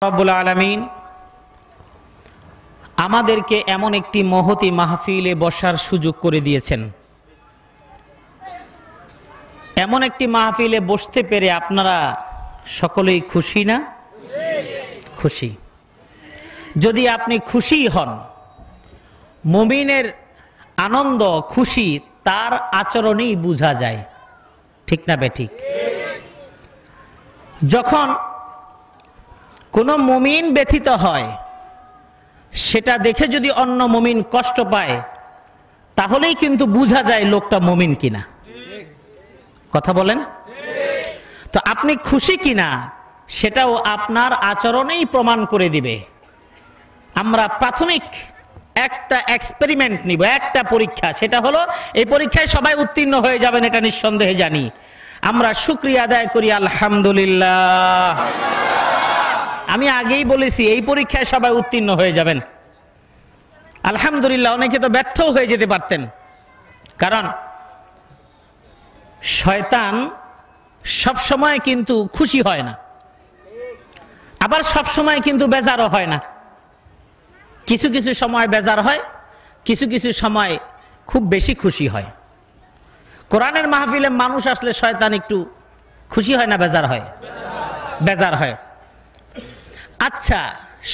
রব্বুল আলামিন আমাদেরকে এমন একটি মহতী মাহফিলে বসার সুযোগ করে দিয়েছেন। এমন একটি মাহফিলে বসতে পেরে আপনারা সকলেই খুশি না? খুশি। যদি আপনি খুশি হন, মুমিনের আনন্দ খুশি তার আচরণেই বোঝা যায়, ঠিক না বেঠিক? যখন কোন মুমিন ব্যথিত হয়, সেটা দেখে যদি অন্য মুমিন কষ্ট পায়, তাহলেই কিন্তু বোঝা যায় লোকটা মুমিন কিনা। কথা বলেন তো? আপনি খুশি কিনা সেটাও আপনার আচরণেই প্রমাণ করে দিবে। আমরা প্রাথমিক একটা এক্সপেরিমেন্ট নিব, একটা পরীক্ষা। সেটা হলো, এই পরীক্ষায় সবাই উত্তীর্ণ হয়ে যাবেন এটা নিঃসন্দেহে জানি। আমরা শুকরিয়া আদায় করি আলহামদুলিল্লাহ। আমি আগেই বলেছি এই পরীক্ষায় সবাই উত্তীর্ণ হয়ে যাবেন আলহামদুলিল্লাহ। অনেকে তো ব্যর্থও হয়ে যেতে পারতেন, কারণ শয়তান সব সময় কিন্তু খুশি হয় না, আবার সব সময় কিন্তু বেজারও হয় না। কিছু কিছু সময় বেজার হয়, কিছু কিছু সময় খুব বেশি খুশি হয়। কোরআনের মাহফিলে মানুষ আসলে শয়তান একটু খুশি হয় না বেজার হয়? বেজার হয়। আচ্ছা,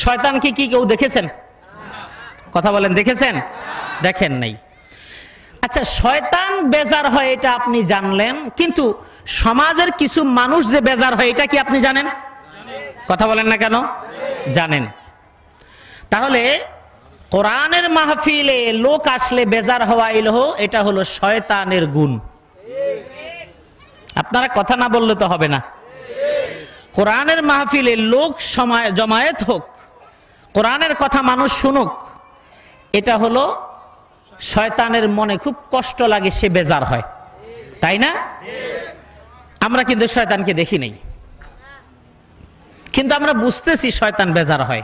শয়তানকে কি কেউ দেখেছেন? কথা বলেন, দেখেছেন? দেখেন নাই। আচ্ছা, শয়তান বেজার হয় এটা আপনি জানলেন, কিন্তু সমাজের কিছু মানুষ যে বেজার হয় এটা কি আপনি জানেন? কথা বলেন না কেন? জানেন। তাহলে কোরআনের মাহফিলে লোক আসলে বেজার হওয়া এটা হলো শয়তানের গুণ। আপনারা কথা না বললে তো হবে না। কোরআনের মাহফিলে লোক জমায়েত হোক, কোরআনের কথা মানুষ শুনুক, এটা হলো শয়তানের মনে খুব কষ্ট লাগে, সে বেজার হয়, তাই না? আমরা কিন্তু শয়তানকে দেখি নাই, কিন্তু আমরা বুঝতেছি শয়তান বেজার হয়।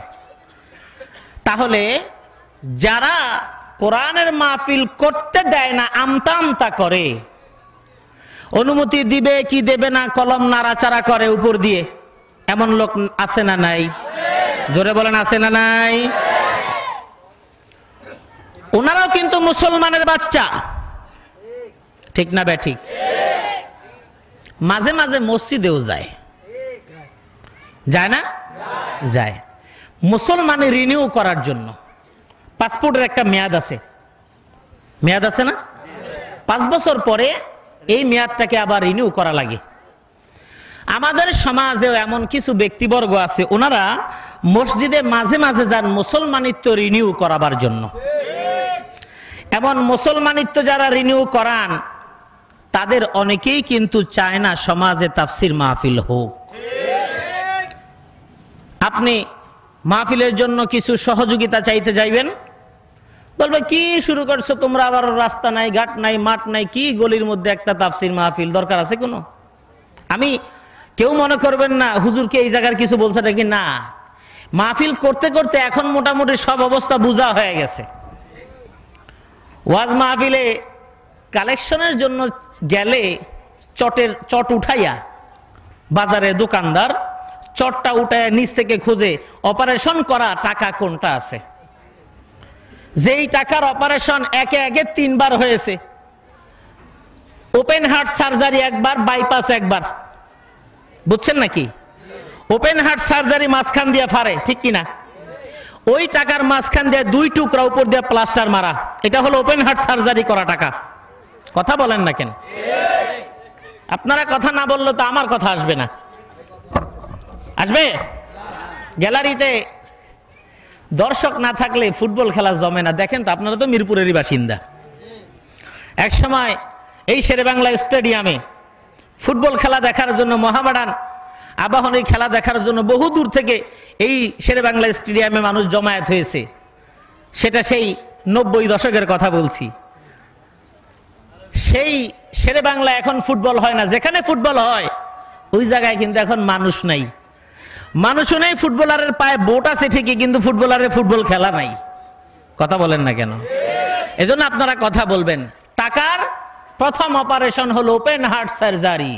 তাহলে যারা কোরআনের মাহফিল করতে দেয় না, আমতা আমতা করে, অনুমতি দিবে কি দেবে না কলম নাড়াচাড়া করে উপর দিয়ে, এমন লোক আছে না নাই? জোরে বলেন, আছে না নাই? ওনারাও কিন্তু মুসলমানের বাচ্চা, ঠিক না বেঠিক? মাঝে মাঝে মসজিদেও যায়, যায় না? যায়। মুসলমানে রিনিউ করার জন্য পাসপোর্টের একটা মেয়াদ আছে, মেয়াদ আছে না? 5 বছর পরে এই মেয়াদটাকে আবার রিনিউ করা লাগে। আমাদের সমাজেও এমন কিছু ব্যক্তিবর্গ আছে, ওনারা মসজিদে মাঝে মাঝে যান মুসলমানিত্ব রিনিউ করাবার জন্য। এমন মুসলমানিত্ব যারা রিনিউ করান, তাদের অনেকেই কিন্তু চায় না সমাজে তাফসির মাহফিল হোক। আপনি মাহফিলের জন্য কিছু সহযোগিতা চাইতে যাইবেন, বলবে কি শুরু করছো তোমরা, আবার রাস্তা নাই, ঘাট নাই, মাঠ নাই, কি গলির মধ্যে একটা তাফসির মাহফিল, দরকার আছে কোনো? আমি কেউ মনে করবেন না হুজুরকে এই জায়গার কিছু বলছে নাকি, না। মাহফিল করতে করতে এখন মোটামুটি সব অবস্থা বোঝা হয়ে গেছে। ওয়াজ মাহফিলে কালেকশনের জন্য গেলে চট উঠাইয়া বাজারে দোকানদার চটটা উঠাইয়া নিচ থেকে খুঁজে অপারেশন করা টাকা কোনটা আছে, যেই টাকার অপারেশন একে একে 3 বার হয়েছে। ওপেন হার্ট সার্জারি একবার, বাইপাস একবার, বুঝছেন নাকি? ওপেন হার্ট সার্জারি মাঝখান দিয়ে ফারে, ঠিক কিনা? ওই টাকার মাঝখান দিয়ে 2 টুকরা উপর দিয়ে প্লাস্টার মারা, এটা হলো ওপেন হার্ট সার্জারি করা টাকা। কথা বলেন না কেন? আপনারা কথা না বললে তো আমার কথা আসবে না। আসবে? গ্যালারিতে দর্শক না থাকলে ফুটবল খেলা জমে না। দেখেন তো, আপনারা তো মিরপুরেরই বাসিন্দা। এক সময় এই শেরেবাংলা স্টেডিয়ামে ফুটবল খেলা দেখার জন্য, মোহামেডান আবাহনীর খেলা দেখার জন্য বহু দূর থেকে এই শেরেবাংলা স্টেডিয়ামে মানুষ জমায়েত হয়েছে। সেটা সেই 90 দশকের কথা বলছি। সেই শেরেবাংলা এখন ফুটবল হয় না। যেখানে ফুটবল হয় ওই জায়গায় কিন্তু এখন মানুষ নাই, মানুষও নেই। ফুটবলারের পায়ে বোট আছে ঠিকই, কিন্তু ফুটবলারের ফুটবল খেলা নাই। কথা বলেন না কেন? এজন্য আপনারা কথা বলবেন। টাকার প্রথম অপারেশন হলো ওপেন হার্ট সার্জারি,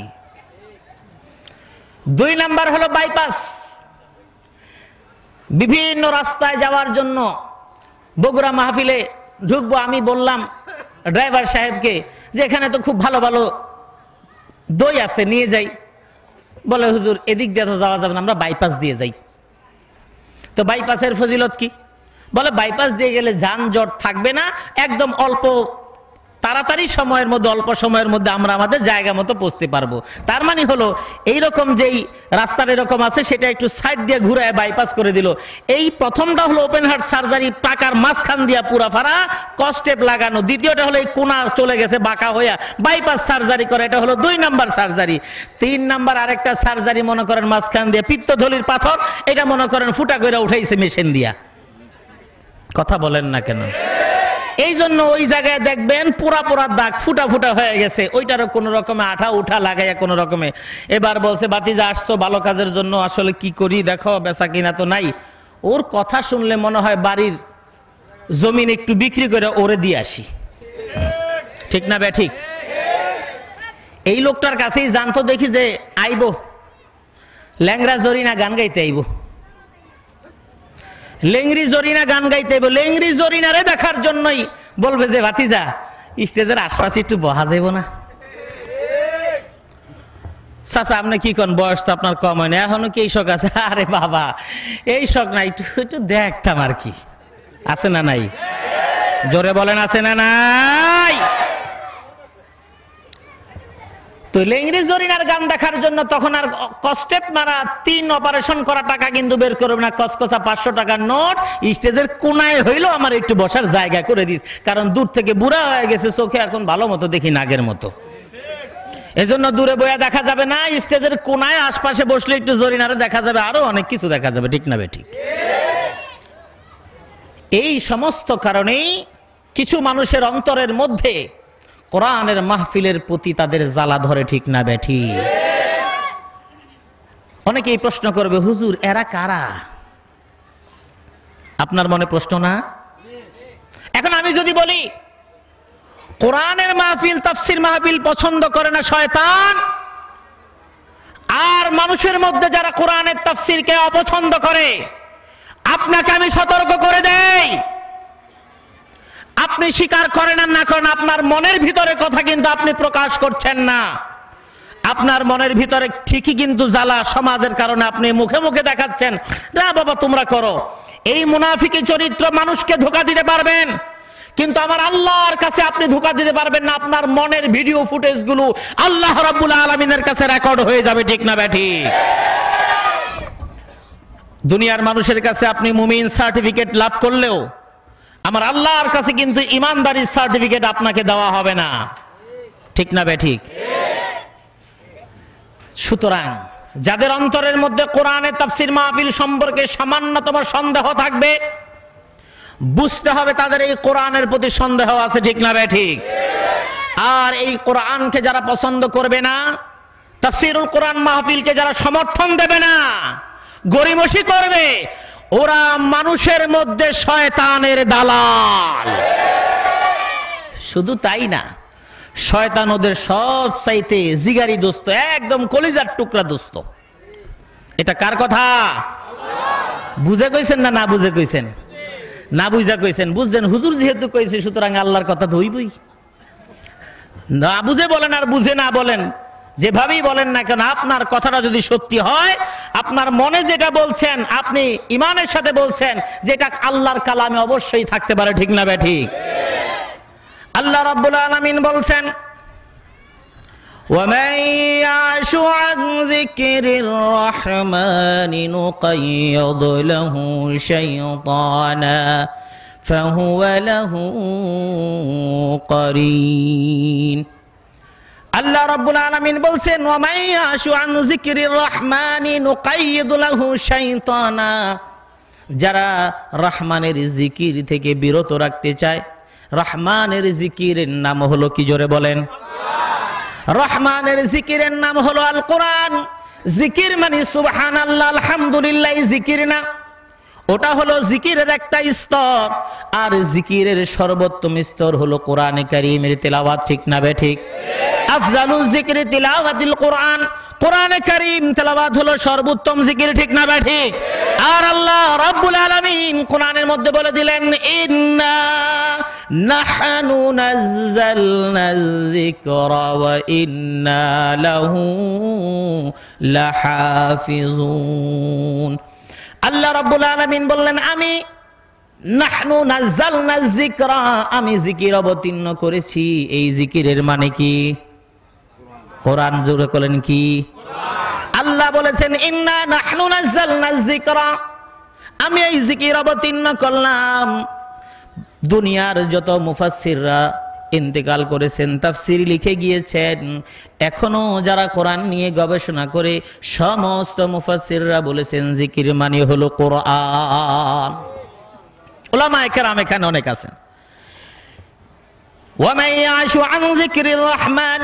2 নাম্বার হলো বাইপাস। বিভিন্ন রাস্তায় যাওয়ার জন্য বগুড়া মাহফিলে ঢুকবো, আমি বললাম ড্রাইভার সাহেবকে যে এখানে তো খুব ভালো ভালো দই আছে, নিয়ে যাই। বলে হুজুর এদিক দিয়ে তো যাওয়া যাবে না, আমরা বাইপাস দিয়ে যাই। তো বাইপাসের ফজিলত কি? বলে বাইপাস দিয়ে গেলে যানজট থাকবে না, একদম অল্প তাড়াতাড়ি সময়ের মধ্যে, অল্প সময়ের মধ্যে আমরা আমাদের জায়গা মতো পৌঁছতে পারবো। তার মানে হলো এইরকম যেই রাস্তার এরকম আছে সেটা একটু সাইড দিয়ে ঘুরে বাইপাস করে দিল। এই প্রথমটা হলো ওপেন হার্ট সার্জারি, পাকার মাঝখান দিয়া পুরা ফাড়া কস্টেপ লাগানো। দ্বিতীয়টা হলো এই কোনা চলে গেছে বাঁকা হইয়া বাইপাস সার্জারি করে, এটা হলো 2 নাম্বার সার্জারি। 3 নাম্বার আরেকটা সার্জারি মনে করেন মাঝখান দিয়ে পিত্তথলির পাথর, এটা মনে করেন ফুটা করে উঠাইছে মেশিন দিয়া। কথা বলেন না কেন? এই জন্য ওই জায়গায় দেখবেন পুরা পুরা দাগ ফুটা ফুটা হয়ে গেছে, ওইটারও কোন রকমে আঠা উঠা লাগাইয়া কোন রকমে। এবার বলছে বাতিজা আসছো ভালো কাজের জন্য, আসলে কি করি দেখো বেচা কিনা তো নাই। ওর কথা শুনলে মনে হয় বাড়ির জমিন একটু বিক্রি করে ওরে দিয়ে আসি, ঠিক না ঠিক? এই লোকটার কাছেই জানতো দেখি যে আইবো ল্যাংরা জরিনা গান গাইতে আইব, লেংরি জরিনা গান গাইতে আইব। লেংরি জরিনারে দেখার জন্যই বলবে যে ভাতিজা স্টেজের আশপাশে একটু বহা যাইব না? চাচা আপনি কি কোন, বয়স তো আপনার কম হয় না, এখনো কি এই শখ আছে? আরে বাবা এই শখ নাই, একটু দেখতাম আর কি। আছে না নাই? জোরে বলেন আছে না নাই? তো লেংরি জরিনার গান দেখার জন্য তখন আর কস্টেপ মারা 3 অপারেশন করা টাকা কিন্তু বের করবে না, কসকসা 500 টাকার নোট স্টেজের কোনায় হইলো আমার একটু বসার জায়গা করে দিস, কারণ দূর থেকে বুড়া হয়ে গেছে, চোখে এখন ভালো মতো দেখি নাগের মতো। এজন্য দূরে বইয়া দেখা যাবে না, স্টেজের কোনায় আশপাশে বসলে একটু জরিনারে দেখা যাবে, আরো অনেক কিছু দেখা যাবে, ঠিক না ঠিক? এই সমস্ত কারণেই কিছু মানুষের অন্তরের মধ্যে কোরআনের মাহফিলের প্রতি তাদের জ্বালা ধরে, ঠিক না বেঠি? অনেকেই প্রশ্ন করবে হুজুর এরা কারা? আপনার মনে প্রশ্ন না? এখন আমি যদি বলি কোরআনের মাহফিল তাফসীর মাহফিল পছন্দ করে না শয়তান, আর মানুষের মধ্যে যারা কোরআনের তাফসীরকে অপছন্দ করে, আপনাকে আমি সতর্ক করে দেই, আপনি স্বীকার করেন আর না করেন আপনার মনের ভিতরে কথা কিন্তু আপনি প্রকাশ করছেন না। আপনার মনের ভিতরে ঠিকই কিন্তু জ্বালা সমাজের কারণে আপনি মুখে মুখে দেখাচ্ছেন, না বাবা তোমরা করো। এই মুনাফিকি চরিত্র মানুষকে ধোঁকা দিতে পারবেন, কিন্তু আমার আল্লাহর কাছে আপনি ধোঁকা দিতে পারবেন না। আপনার মনের ভিডিও ফুটেজ গুলো আল্লাহ রাব্বুল আলামিনের কাছে রেকর্ড হয়ে যাবে, ঠিক না ঠিক? দুনিয়ার মানুষের কাছে আপনি মুমিন সার্টিফিকেট লাভ করলেও আমার আল্লাহর কাছে কিন্তু ইমানদারির সার্টিফিকেট আপনাকে দেওয়া হবে না, ঠিক না ঠিক? সুতরাং যাদের অন্তরের মধ্যে কোরআনের তাফসীর মাহফিল সম্পর্কে সামান্যতম সন্দেহ থাকবে, বুঝতে হবে তাদের এই কোরআনের প্রতি সন্দেহ আছে, ঠিক না ঠিক? আর এই কোরআনকে যারা পছন্দ করবে না, তাফসীরুল কোরআন মাহফিলকে যারা সমর্থন দেবে না, গরিমসি করবে, ওরা মানুষের মধ্যে শয়তানের দালাল। শুধু তাই না, শয়তান ওদের সব চাইতে জিগারি দোস্ত, একদম কলিজার টুকরা দোস্ত। এটা কার কথা? বুঝে কইছেন না না বুঝে কইছেন? না বুঝা কইছেন, বুঝছেন হুজুর যেহেতু কইছে সুতরাং আল্লাহর কথা তো হইবই। না বুঝে বলেন আর বুঝে না বলেন, যেভাবেই বলেন না কেন, আপনার কথাটা যদি সত্যি হয়, আপনার মনে যেটা বলছেন, আপনি ইমানের সাথে বলছেন, যেটা আল্লাহর কালামে অবশ্যই থাকতে পারে, ঠিক না ঠিক? আল্লাহ রাব্বুল আলামিন বলছেন, وَمَن يَعْشُ عَن ذِكْرِ الرَّحْمَنِ نُقَيِّضْ لَهُ شَيْطَانًا فَهُوَ لَهُ قَرِينٌ। আল্লাহ রাব্বুল আলামিন বলছেন, ওয়ামান ইয়াশু আন যিকরির রহমানি নুকাইয়িদ লাহু শাইতানা, যারা রহমানের জিকির থেকে বিরত রাখতে চায়। রহমানের জিকিরের নাম হলো কি? জোরে বলেন। রহমানের জিকিরের নাম হলো আল কোরআন। জিকির মানে সুবহানাল্লাহ আলহামদুলিল্লাহ জিকির না, ওটা হলো জিকিরের একটা স্তর, আর জিকিরের সর্বোত্তম স্তর হলো কোরআনে কারীমের তেলাওয়াত, ঠিক না ঠিক? আফজালুজ যিকরি তিলাওয়াতুল কোরআন, কোরআনে কারীম তেলাওয়াত হলো সর্বোত্তম জিকির, ঠিক না বা ঠিক? আর আল্লাহ রাব্বুল আলামিন কোরআনের মধ্যে বলে দিলেন, ইন্না নাহনু নাযালনায যিকরা ওয়া ইন্না লাহু লাহাফিজুন। আল্লাহ রাব্বুল আলামিন বললেন, আমি নাহনু নাযালনায যিকরা, আমি জিকির অবতীর্ণ করেছি। এই জিকিরের মানে কি? কোরআন। জোরে বলেন কি? আল্লাহ বলেছেন, ইন্না নাহনু নাযালনায যিকরা, আমি এই জিকির অবতীর্ণ করলাম। দুনিয়ার যত মুফাসসিররা ইন্তেকাল করেছেন, তাফসীর লিখে গিয়েছেন, এখনো যারা কোরআন নিয়ে গবেষণা করে সমস্ত মুফাসসিররা বলেছেন জিকির মানে হলো কোরআন। উলামায়ে কেরাম এখানে অনেক আছেন। ওয়া মান ইয়াশু আন যিকরির রহমান,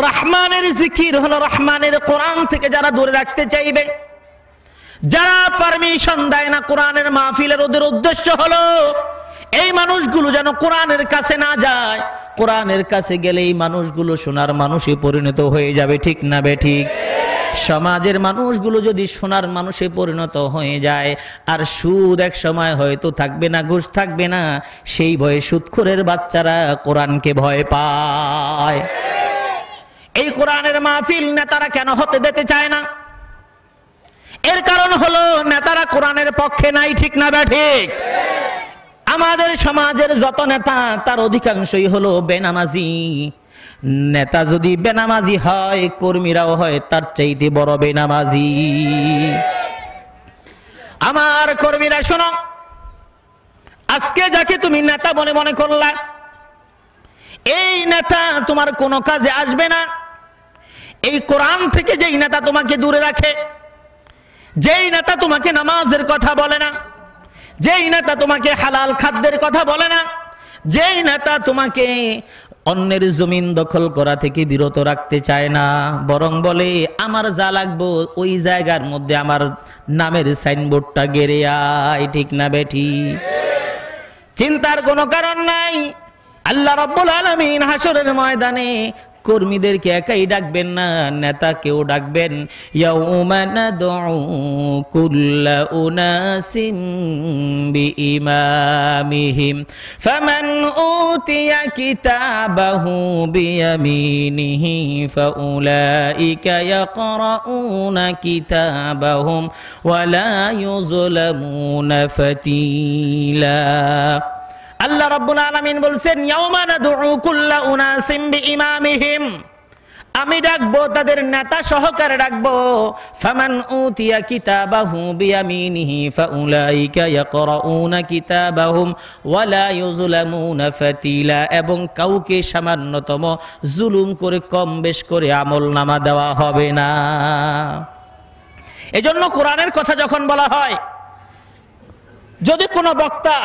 রহমানের জিকির হলো রহমানের কোরআন থেকে যারা দূরে রাখতে চাইবে, যারা পারমিশন দেয় না কোরআনের মাহফিলের, ওদের উদ্দেশ্য হলো এই মানুষগুলো যেন কোরআনের কাছে না যায়। কোরআনের কাছে গেলে এই মানুষগুলো সোনার মানুষে পরিণত হয়ে যাবে, ঠিক না বে ঠিক? সমাজের মানুষগুলো যদি সোনার মানুষে পরিণত হয়ে যায়, আর সুদ এক সময় হয়তো থাকবে না, ঘুষ থাকবে না, সেই ভয়ে সুদখোরের বাচ্চারা কোরআনকে ভয় পায়। এই কোরআনের মাহফিল নেতারা কেন হতে দিতে চায় না? এর কারণ হলো নেতারা কোরআনের পক্ষে নাই, ঠিক না বা ঠিক? আমাদের সমাজের যত নেতা তার অধিকাংশই হলো বেনামাজি। নেতা যদি বেনামাজি হয়, কর্মীরাও হয় তার চাইতে বড় বেনামাজি। আমার কর্মীরা শোনো, আজকে যাকে তুমি নেতা মনে মনে করলা, এই নেতা তোমার কোনো কাজে আসবে না। এই কোরআন থেকে যেই নেতা তোমাকে দূরে রাখে, যেই নেতা তোমাকে নামাজের কথা বলে না, যেই নেতা তোমাকে হালাল খাদ্যের কথা বলে না, যেই নেতা তোমাকে অন্যের জমিন দখল করা থেকে বিরত রাখতে চায় না, বরং বলে আমার যা লাগবো ওই জায়গার মধ্যে আমার নামের সাইনবোর্ডটা গেড়ে আয়, ঠিক না বেঠি? চিন্তার কোনো কারণ নাই। আল্লাহ রাব্বুল আলামিন হাসরের ময়দানে কর্মীদেরকে একাই ডাকবেন না, নেতাকেও ডাকবেন। ইয়াউমা নাদউ কুল্লা উনাসিন বিইমামিহিম ফামান উতিয়া কিতাবাহু বিয়ামিনিহি ফাউলাইকা ইয়াকরাউনা কিতাবাহুম ওয়ালা ইউযলামুনা ফাতিলা। আল্লাহ রাব্বুল আলামিন বলছেন, ইয়াউমা নাদউ কুল্লা উনাসিন বিইমামিহিম, আমি ডাকবো তাদের নেতা সহকারে ডাকবো। ফামান উতিয়া কিতাবাহু বিয়ামিনিহি ফাউলাইকা ইয়াকরাউনা কিতাবাহুম ওয়ালা ইউযলামুনা ফাতিলা, এবং কাউকে সামান্যতম জুলুম করে কম বেশ করে আমলনামা দেওয়া হবে না। এজন্য কোরআনের কথা যখন বলা হয়, যদি কোনো বক্তা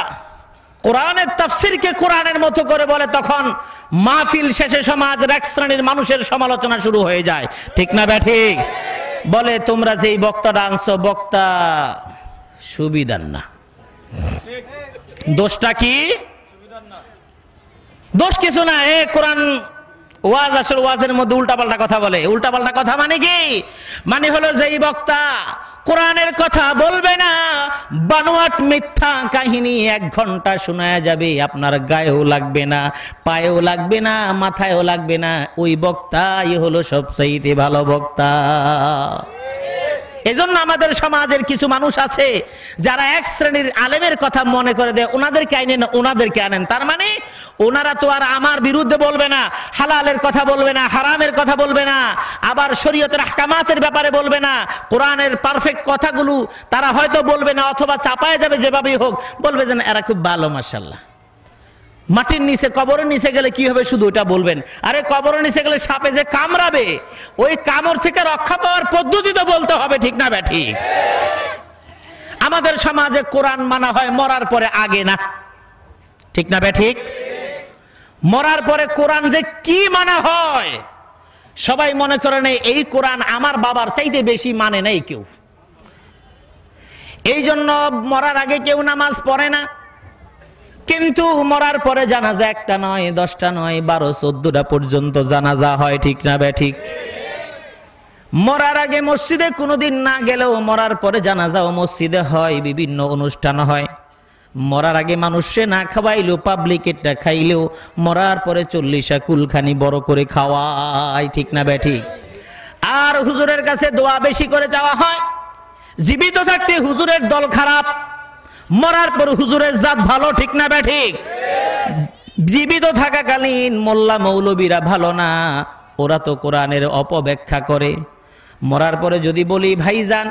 কোরআনের তাফসীরকে কোরআনের মতো করে বলে, তখন মাহফিল শেষে সমাজের এক শ্রেণীর মানুষের সমালোচনা শুরু হয়ে যায়, ঠিক না ব্যাঠিক? বলে তোমরা যেই বক্তাটা আনছো, বক্তা সুবিধার না। দোষটা কি? দোষ কিছু না। এ কোরআন ওয়াজ আসলে ওয়াজের মধ্যে উল্টাপাল্টা কথা বলে। উল্টাপাল্টা কথা মানে কি? মানে হলো যেই বক্তা কোরআনের কথা বলবে না, বানোয়াট মিথ্যা কাহিনী 1 ঘন্টা শোনায়া যাবে, আপনার গায়েও লাগবে না, পায়েও লাগবে না, মাথায়ও লাগবে না, ওই বক্তাই হলো সবচাইতে ভালো বক্তা। এজন্য আমাদের সমাজের কিছু মানুষ আছে যারা এক শ্রেণীর আলেমের কথা মনে করে দেয়, ওনাদেরকে আইনেন, ওনাদেরকে আনেন। তার মানে ওনারা তো আর আমার বিরুদ্ধে বলবে না, হালালের কথা বলবে না, হারামের কথা বলবে না, আবার শরীয়তের আহকামাতের ব্যাপারে বলবে না, কোরআনের পারফেক্ট কথাগুলো তারা হয়তো বলবে না, অথবা চাপায় যাবে, যেভাবেই হোক বলবে যে এরা খুব ভালো, মাশাআল্লাহ। মাটির নিচে, কবরের নিচে গেলে কি হবে শুধু ওটা বলবেন। আরে কবরের নিচে গেলে সাপে যে কামড়াবে, ওই কামড় থেকে রক্ষা পাওয়ার পদ্ধতি তো বলতে হবে, ঠিক না ব্যাঠি? আমাদের সমাজে কোরআন মানা হয় মরার পরে, আগে না, ঠিক না ব্যাঠিক? মরার পরে কোরআন যে কি মানা হয়, সবাই মনে করেন এই কোরআন আমার বাবার চাইতে বেশি মানে নাই কেউ। এই জন্য মরার আগে কেউ নামাজ পড়ে না, কিন্তু মরার পরে জানাজা একটা নয়, 10টা নয়, 12, 14টা পর্যন্ত জানাজা হয়, ঠিক না বেঠিক? মরার আগে মসজিদে কোনোদিন না গেলেও মরার পরে জানাজাও মসজিদে হয়, বিভিন্ন অনুষ্ঠান হয়। মরার আগে মানুষে না খাওয়াইলেও, পাবলিকেরটা খাইলেও মরার পরে 40 কুলখানি বড় করে খাওয়ায়, ঠিক না বেঠিক? আর হুজুরের কাছে দোয়া বেশি করে চাওয়া হয়। জীবিত থাকতে হুজুরের দল খারাপ, মরার পর হুজুরের জাত ভালো, ঠিক না বেঠিক? জীবিত থাকাকালীন মোল্লা মৌলবীরা ভালো না, ওরা তো কোরআনের অপব্যাখ্যা করে। মরার পরে যদি বলি ভাইজান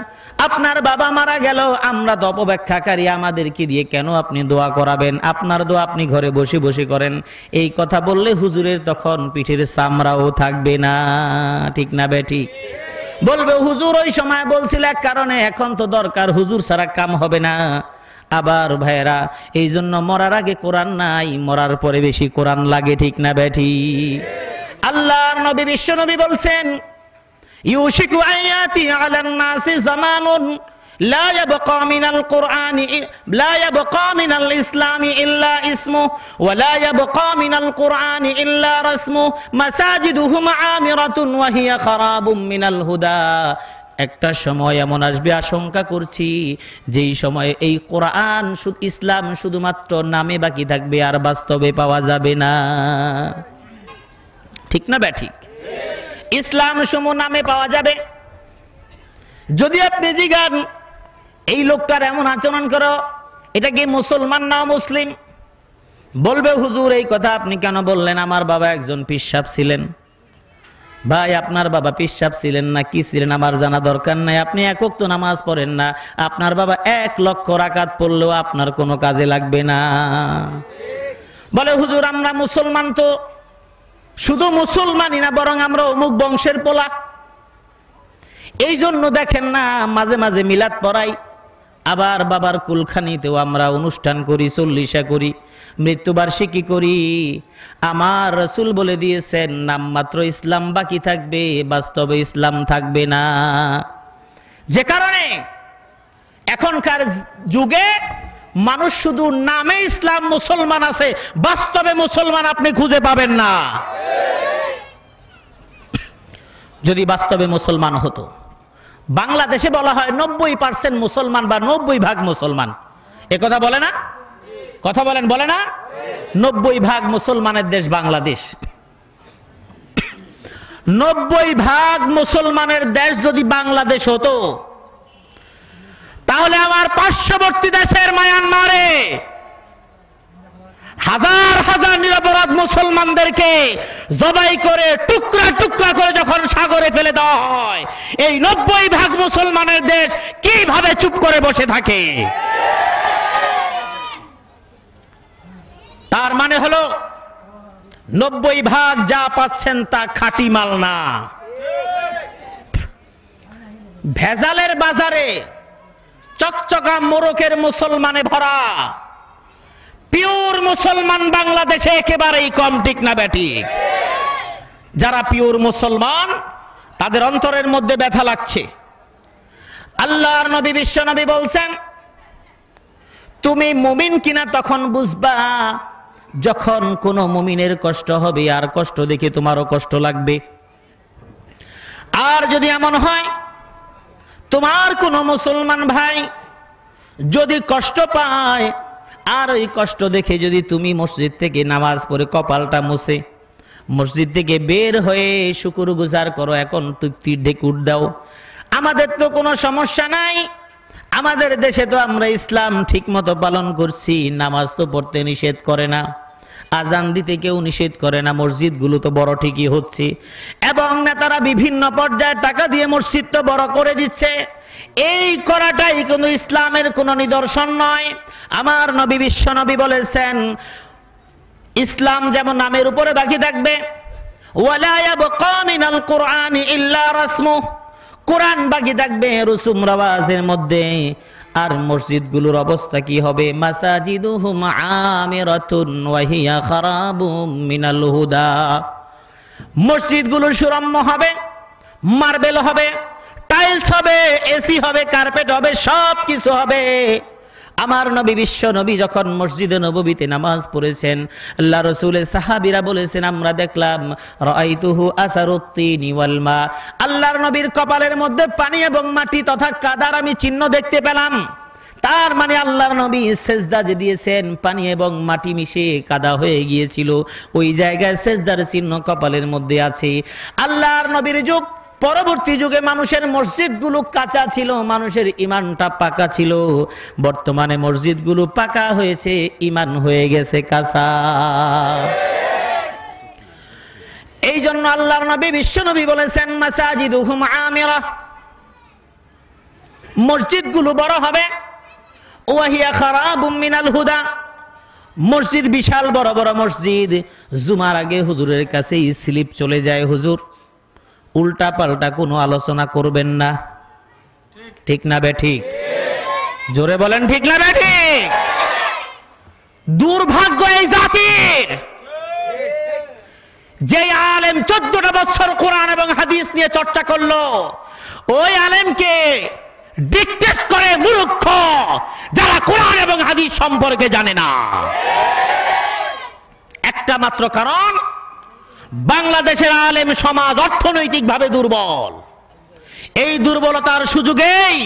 আপনার বাবা মারা গেল, আমরা তো অপব্যাখ্যাকারী, আমাদেরকে দিয়ে কেন আপনি দোয়া করাবেন? আপনার দোয়া আপনি ঘরে বসে বসে করেন। এই কথা বললে হুজুরের তখন পিঠের চামড়াও থাকবে না, ঠিক না বেঠিক? বলবে হুজুর ওই সময় বলছিল এক কারণে, এখন তো দরকার, হুজুর ছাড়া কাম হবে না। আবার ভাইরা এই জন্য মরার আগে কোরআন নাই, মরার পরে বেশি কোরআন লাগে, ঠিক না বেঠিক? আল্লাহর নবী বিশ্ব নবী বলছেন ইউশিকু আয়াতি আলান নাসি জামানুন লা ইয়াবকা মিনাল কুরআনি লা ইয়াবকা মিনাল ইসলামি ইল্লা ইসমু ওয়া লা ইয়াবকা মিনাল কুরআনি ইল্লা রাসমু মাসাজিদুহুম আমিরাতুন ওয়া হিয়া খারাবুম মিনাল হুদা। একটা সময় এমন আসবে, আশঙ্কা করছি, যেই সময় এই কোরআন ইসলাম শুধুমাত্র নামে বাকি থাকবে, আর বাস্তবে পাওয়া যাবে না, ঠিক না বেঠিক? ইসলাম সমূহ নামে পাওয়া যাবে। যদি আপনি জিজ্ঞান এই লোকটার এমন আচরণ করো, এটা কি মুসলমান না মুসলিম? বলবে হুজুর এই কথা আপনি কেন বললেন? আমার বাবা একজন পিশাব ছিলেন। ভাই আপনার বাবা পিশাব ছিলেন না কি ছিলেন আমার জানা দরকার নাই। আপনি এক ওয়াক্ত নামাজ পড়েন না, আপনার বাবা 1 লক্ষ রাকাত পড়লেও আপনার কোনো কাজে লাগবে না। বলে হুজুর আমরা মুসলমান, তো শুধু মুসলমানই না, বরং আমরা অমুক বংশের পোলা। এই জন্য দেখেন না মাঝে মাঝে মিলাদ পড়াই, আবার বাবার কুলখানিতেও আমরা অনুষ্ঠান করি, 40 করি, মৃত্যুবার্ষিকী করি। আমার রাসূল বলে দিয়েছেন নামমাত্র ইসলাম বাকি থাকবে, বাস্তবে ইসলাম থাকবে না। যে কারণে এখনকার যুগে মানুষ শুধু নামে ইসলাম মুসলমান আছে, বাস্তবে মুসলমান আপনি খুঁজে পাবেন না। যদি বাস্তবে মুসলমান হতো, বাংলাদেশে বলা হয় 90% মুসলমান বা 90 ভাগ মুসলমান, এ কথা বলে না? কথা বলেন, বলে না? 90 ভাগ মুসলমানের দেশ বাংলাদেশ। 90 ভাগ মুসলমানের দেশ যদি বাংলাদেশ হতো, তাহলে আমার পার্শ্ববর্তী দেশের মায়ানমারে হাজার হাজার নিরপরাধ মুসলমানদেরকে জবাই করে টুকরা টুকরা করে যখন সাগরে ফেলে দেওয়া হয়, এই 90 ভাগ মুসলমানের দেশ কিভাবে চুপ করে বসে থাকে? তার মানে হলো 90 ভাগ যা পাচ্ছেন তা খাঁটি মাল না। ভেজালের বাজারে চকচকা মোরকের মুসলমানে ভরা, পিওর মুসলমান বাংলাদেশে একেবারেই কম, ঠিক না বেঠিক? যারা পিওর মুসলমান তাদের অন্তরের মধ্যে ব্যথা লাগছে। আল্লাহর নবী বিশ্ব নবী বলছেন তুমি মুমিন কিনা তখন বুঝবা যখন কোন মুমিনের কষ্ট হবে, আর কষ্ট দেখে তোমারও কষ্ট লাগবে। আর যদি এমন হয় তোমার কোন মুসলমান ভাই যদি কষ্ট পায়, আর ওই কষ্ট দেখে যদি তুমি মসজিদ থেকে নামাজ পড়ে কপালটা মুছে মসজিদ থেকে বের হয়ে শুকরগুজার করো, এখন তুই ঢেকুর দাও, আমাদের তো কোনো সমস্যা নাই, আমাদের দেশে তো আমরা ইসলাম ঠিক মতো পালন করছি, নামাজ তো পড়তে নিষেধ করে না, আজান দিতে কেউ নিষেধ করে না, মসজিদগুলো তো বড় ঠিকই হচ্ছে, এবং নেতারা বিভিন্ন পর্যায়ে টাকা দিয়ে মসজিদ তো বড় করে দিচ্ছে। এই করাটাই কোনো ইসলামের কোনো নিদর্শন নয়। আমার নবী বিশ্ব নবী বলেছেন ইসলাম যেমন নামের উপরে বাকি থাকবে, ওয়ালা ইয়াবকা মিনাল কুরআনি ইল্লা রাসমু, কোরআন বাকি থাকবে রসুম রাওয়াজের মধ্যে। আর মসজিদগুলোর অবস্থা কি হবে? মাসাজিদুহুম আমিরাতুন ওয়া হিয়া খারাবুম মিনাল হুদা, মসজিদগুলো সুরম্য হবে, মার্বেল হবে, টাইলস হবে, এসি হবে, কার্পেট হবে, সব কিছু হবে। আমার নবী বিশ্ব নবী যখন মসজিদে নববীতে নামাজ পড়েছেন, আল্লাহ রাসূলের সাহাবীরা বলেছেন আমরা দেখলাম রাআইতুহু আসারুত্তিনি ওয়াল মা, আল্লাহর নবীর কপালের মধ্যে পানি এবং মাটি তথা কাদার আমি চিহ্ন দেখতে পেলাম। তার মানে আল্লাহর নবী সেজদা যে দিয়েছেন পানি এবং মাটি মিশে কাদা হয়ে গিয়েছিল, ওই জায়গায় সেজদার চিহ্ন কপালের মধ্যে আছে। আল্লাহর নবীর যুগ পরবর্তী যুগে মানুষের মসজিদগুলো কাঁচা ছিল, মানুষের ঈমানটা পাকা ছিল। বর্তমানে মসজিদগুলো পাকা হয়েছে, ঈমান হয়ে গেছে কাঁচা। এই জন্য আল্লাহর নবী বিশ্ব নবী বলেছেন মাসাজিদুহুম আমিরা, মসজিদগুলো বড় হবে। ওয়াহিয়া খারাবুম মিনাল হুদা, মসজিদ বিশাল বড় বড় মসজিদ, জুমার আগে হুজুরের কাছেই স্লিপ চলে যায়, হুজুর উল্টা পাল্টা কোনো আলোচনা করবেন না। ঠিক না বে ঠিক? জোরে বলেন ঠিক না বে ঠিক? দুর্ভাগ্য এই জাতির, যে আলেম 14টা বছর কোরআন এবং হাদিস নিয়ে চর্চা করলো, ওই আলেমকে ডিক্টেট করে মূর্খ যারা কোরআন এবং হাদিস সম্পর্কে জানে না। একটা মাত্র কারণ, বাংলাদেশের আলেম সমাজ অর্থনৈতিকভাবে দুর্বল। এই দুর্বলতার সুযোগেই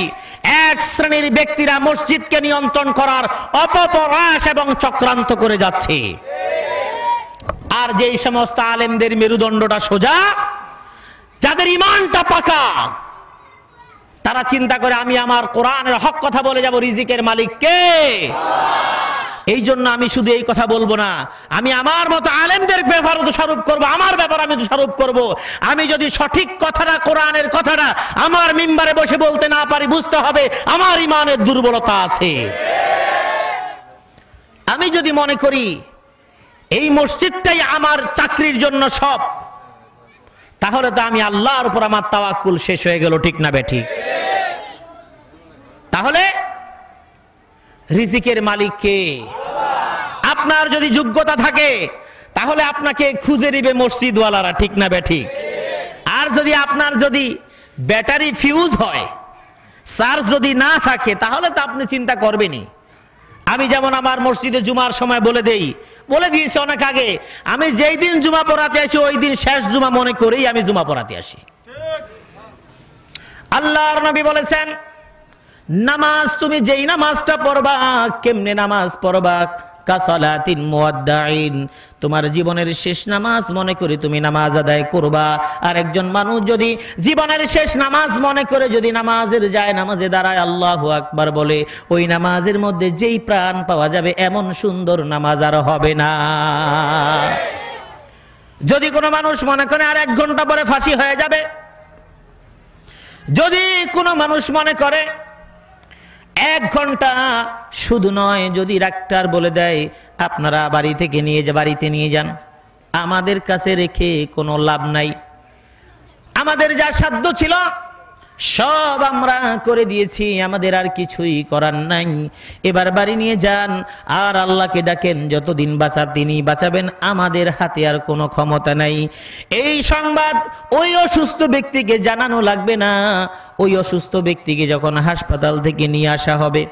এক শ্রেণীর ব্যক্তিরা মসজিদকে নিয়ন্ত্রণ করার অপপ্রয়াস এবং চক্রান্ত করে যাচ্ছে। আর যেই সমস্ত আলেমদের মেরুদণ্ডটা সোজা, যাদের ঈমানটা পাকা, তারা চিন্তা করে আমি আমার কোরআনের হক কথা বলে যাব, রিজিকের মালিক কে? এই জন্য আমি শুধু এই কথা বলবো না, আমি আমার মতো আলেমদের ব্যাপারে দোষারোপ করবো, আমার ব্যাপারে আমি দোষারোপ করব। আমি যদি সঠিক কথাটা, কোরআনের কথাটা আমার মিম্বারে বসে বলতে না পারি, বুঝতে হবে আমার ঈমানের দুর্বলতা আছে। আমি যদি মনে করি এই মসজিদটাই আমার চাকরির জন্য সব, তাহলে তো আমি আল্লাহর উপর আমার তাওয়াক্কুল শেষ হয়ে গেল। ঠিক না বেঠিক? তাহলে রিজিকের মালিক কে? আপনার যদি যোগ্যতা থাকে তাহলে আপনাকে খুঁজে দিবে মসজিদওয়ালারা। ঠিক না বেঠিক? আর যদি আপনার যদি ব্যাটারি ফিউজ হয়, চার্জ যদি না থাকে, তাহলে তো আপনি চিন্তা করবেনই। আমি যেমন আমার মসজিদে জুমার সময় বলে দিয়েছি অনেক আগে, আমি যেই দিন জুমা পড়াতে আসি ওই দিন শেষ জুমা মনে করেই আমি জুমা পড়াতে আসি। আল্লাহর নবী বলেছেন নামাজ তুমি যেই নামাজটা পড়বা, কেমনে নামাজ পড়বা? কাসালাতিন মুয়াদ্দাইন, তোমার জীবনের শেষ নামাজ মনে করে তুমি নামাজ আদায় করবা। আর একজন মানুষ যদি জীবনের শেষ নামাজ মনে করে যদি নামাজের যায়, নামাজে দাঁড়ায় আল্লাহু আকবার বলে, ওই নামাজের মধ্যে যেই প্রাণ পাওয়া যাবে এমন সুন্দর নামাজ আর হবে না। যদি কোনো মানুষ মনে করে আর 1 ঘন্টা পরে ফাঁসি হয়ে যাবে, যদি কোনো মানুষ মনে করে 1 ঘন্টা, শুধু নয়, যদি ডাক্তার বলে দেয় আপনারা বাড়িতে নিয়ে যান, আমাদের কাছে রেখে কোনো লাভ নাই। আমাদের যা সাধ্য ছিল সব আমরা করে দিয়েছি, আমাদের আর কিছুই করার নাই। এবার বাড়ি নিয়ে যান আর আল্লাহকে ডাকেন, যতদিন বাঁচার তিনি বাঁচাবেন, আমাদের হাতে আর কোনো ক্ষমতা নাই। এই সংবাদ ওই অসুস্থ ব্যক্তিকে জানানো লাগবে না। ওই অসুস্থ ব্যক্তিকে যখন হাসপাতাল থেকে নিয়ে আসা হবে,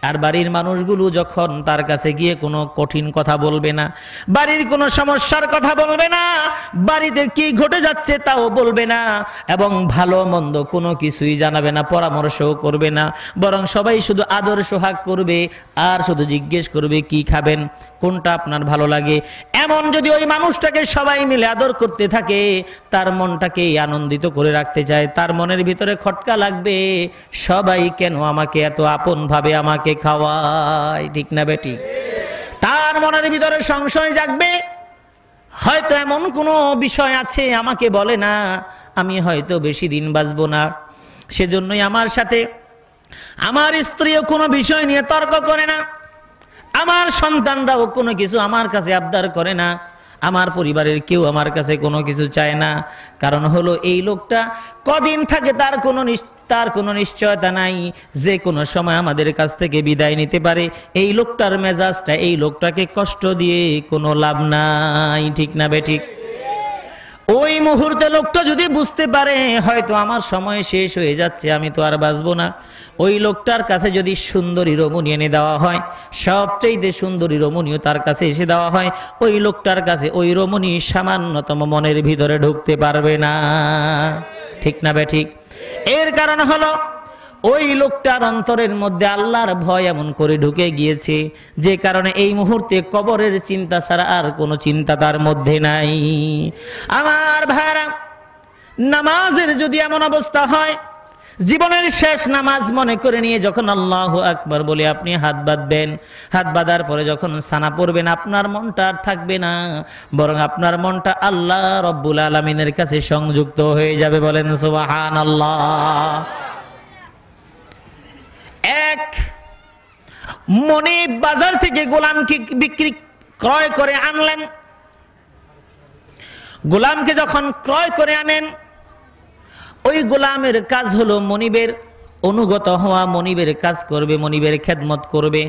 আর বাড়ির মানুষগুলো যখন তার কাছে গিয়ে কোনো কঠিন কথা বলবে না, বাড়ির কোনো সমস্যার কথা বলবে না, বাড়িতে কি ঘটে যাচ্ছে তাও বলবে না, এবং ভালো মন্দ কোনো কিছুই জানাবে না, পরামর্শও করবে না, বরং সবাই শুধু আদর সোহাগ করবে আর শুধু জিজ্ঞেস করবে কি খাবেন, কোনটা আপনার ভালো লাগে। এমন যদি ওই মানুষটাকে সবাই মিলে আদর করতে থাকে, তার মনটাকে আনন্দিত করে রাখতে চায়, তার মনের ভিতরে খটকা লাগবে, সবাই কেন আমাকে এত আপন ভাবে আমাকে খাওয়ায়। ঠিক না বেটি? তার মনের ভিতরে সংশয় জাগবে, হয়তো এমন কোনো বিষয় আছে আমাকে বলে না, আমি হয়তো বেশি দিন বাঁচবো না। সেজন্যই আমার সাথে আমার স্ত্রীও কোনো বিষয় নিয়ে তর্ক করে না, আমার সন্তানরাও কোনো কিছু আমার কাছে আবদার করে না, আমার পরিবারের কেউ আমার কাছে কোনো কিছু চায় না। কারণ হলো এই লোকটা কদিন থাকে তার কোনো নিশ্চয়তা নাই, যে কোনো সময় আমাদের কাছ থেকে বিদায় নিতে পারে। এই লোকটার মেজাজটা, এই লোকটাকে কষ্ট দিয়ে কোনো লাভ নাই। ঠিক না বেঠিক? ওই মুহূর্তে লোকটা যদি বুঝতে পারে হয়তো আমার সময় শেষ হয়ে যাচ্ছে, আমি তো আর বাঁচবো না, ওই লোকটার কাছে যদি সুন্দরী রমণী এনে দেওয়া হয়, সবচেয়ে সুন্দরী রমণীও তার কাছে এসে দেওয়া হয়, ওই লোকটার কাছে ওই রমণী সামান্যতম মনের ভিতরে ঢুকতে পারবে না। ঠিক না বে ঠিক? এর কারণ হলো ওই লোকটার অন্তরের মধ্যে আল্লাহর ভয় এমন করে ঢুকে গিয়েছে, যে কারণে এই মুহূর্তে কবরের চিন্তা ছাড়া আর কোনো চিন্তা তার মধ্যে নাই। আমার ভাইরা, নামাজের যদি এমন অবস্থা হয়, জীবনের শেষ নামাজ মনে করে নিয়ে যখন আল্লাহু আকবার বলে আপনি হাত বাঁধবেন, হাত বাঁধার পরে যখন সানা পড়বেন, আপনার মনটা আর থাকবে না, বরং আপনার মনটা আল্লাহ রব্বুল আলামিনের কাছে সংযুক্ত হয়ে যাবে। বলেন সুবহানাল্লাহ। এক মনিব বাজার থেকে গোলামকে ক্রয় করে আনলেন। গোলামকে যখন ক্রয় করে আনেন, ওই গোলামের কাজ হলো মনিবের অনুগত হওয়া, মনিবের কাজ করবে, মনিবের খেদমত করবে।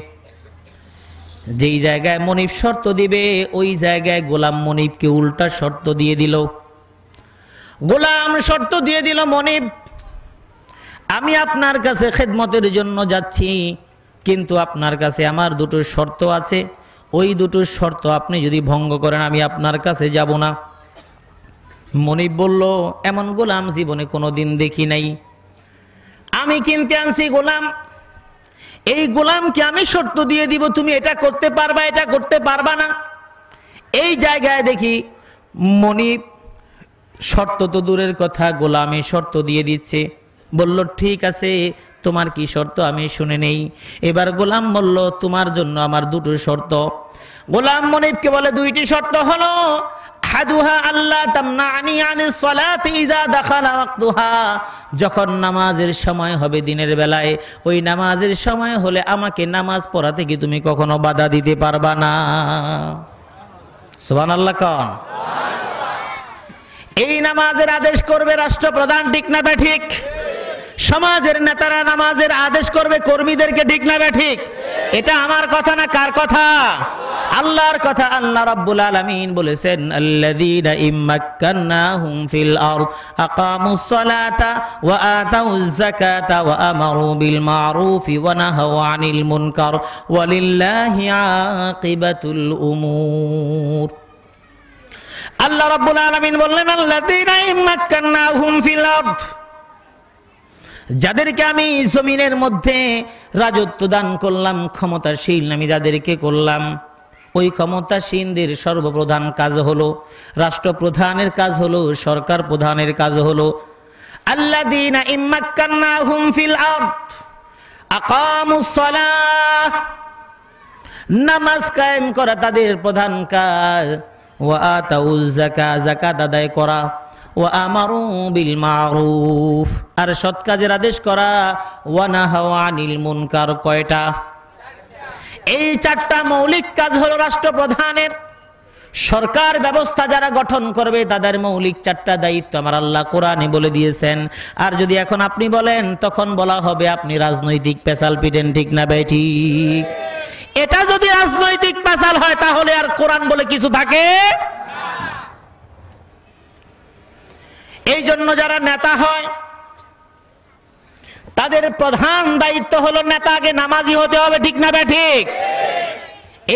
যেই জায়গায় মনিব শর্ত দিবে, ওই জায়গায় গোলাম মনিবকে উল্টা শর্ত দিয়ে দিল। গোলাম শর্ত দিয়ে দিল, মনিব আমি আপনার কাছে খেদমতের জন্য যাচ্ছি, কিন্তু আপনার কাছে আমার দুটো শর্ত আছে, ওই দুটো শর্ত আপনি যদি ভঙ্গ করেন আমি আপনার কাছে যাব না। মনিব বলল, এমন গোলাম জীবনে কোনোদিন দেখি নাই, আমি কিনতে আনছি গোলাম, এই গোলামকে আমি শর্ত দিয়ে দিব তুমি এটা করতে পারবা, এটা করতে পারবা না। এই জায়গায় দেখি মনিব শর্ত তো দূরের কথা, গোলামে শর্ত দিয়ে দিচ্ছে। বলল ঠিক আছে, তোমার কি শর্ত আমি শুনে নেই। এবার গোলাম বলল, তোমার জন্য আমার দুটো শর্ত। গোলাম মনিবকে বলে, দুইটি শর্ত হলো, হাদুহা আল্লাহ তামনানি আনিস সালাতি ইযা দাখালা ওয়াক্তুহা, যখন নামাজের সময় হবে দিনের বেলায়, ওই নামাজের সময় হলে আমাকে নামাজ পড়া থেকে তুমি কখনো বাধা দিতে পারবা না। সুবহানাল্লাহ কোন? এই নামাজের আদেশ করবে রাষ্ট্রপ্রধান, ঠিক না বে ঠিক? সমাজের নেতারা নামাজের আদেশ করবে কর্মীদেরকে, ঠিক না বে ঠিক? এটা আমার কথা না, কার কথা? আল্লাহর কথা। আল্লাহ রাব্বুল আলামিন বলেছেন, আল্লাযীনা ইম্মাক্কান্নাহুম ফিল আরদ আকামুস সালাতা ওয়া আতাউয যাকাতা ওয়া আমারু বিল মা'রুফি ওয়া নাহাউ আনিল মুনকার ওয়ালিল্লাহি আকিবাতুল উমুর। আল্লাহ রাব্বুল আলামিন বললেন, আল্লাযীনা ইম্মাক্কান্নাহুম ফিল আরদ, যাদেরকে আমি জমিনের মধ্যে রাজত্ব দান করলাম, ক্ষমতাশীল আমি যাদেরকে করলাম, ওই ক্ষমতাসীনদের সর্বপ্রধান কাজ হলো, রাষ্ট্রপ্রধানের কাজ হলো, সরকার প্রধানের কাজ হলো, আল্লাযীনা ইম্মাক্কান্নাহুম ফিল আরদ আকামুস সালাহ, নামাজ কায়েম করা তাদের প্রধান কাজ, ওয়া আতাউয যাকাত, যাকাত আদায় করা, ওয়া আমারু বিল মা'রুফ, আর সৎ কাজের আদেশ করা, ওয়া নাহাউ আনিল মুনকার। কয়টা? এই চারটা মৌলিক কাজ হলো রাষ্ট্রপ্রধানের। সরকার ব্যবস্থা যারা গঠন করবে তাদের মৌলিক চারটা দায়িত্ব আমার আল্লাহ কোরআনে বলে দিয়েছেন। আর যদি এখন আপনি বলেন, তখন বলা হবে আপনি রাজনৈতিক পেশাল পিটেন, ঠিক না ভাই ঠিক? এটা যদি রাজনৈতিক পেশাল হয় তাহলে আর কোরআন বলে কিছু থাকে। এই জন্য যারা নেতা হয় তাদের প্রধান দায়িত্ব হলো নেতাকে নামাজি হতে হবে, ঠিক না ভাই ঠিক?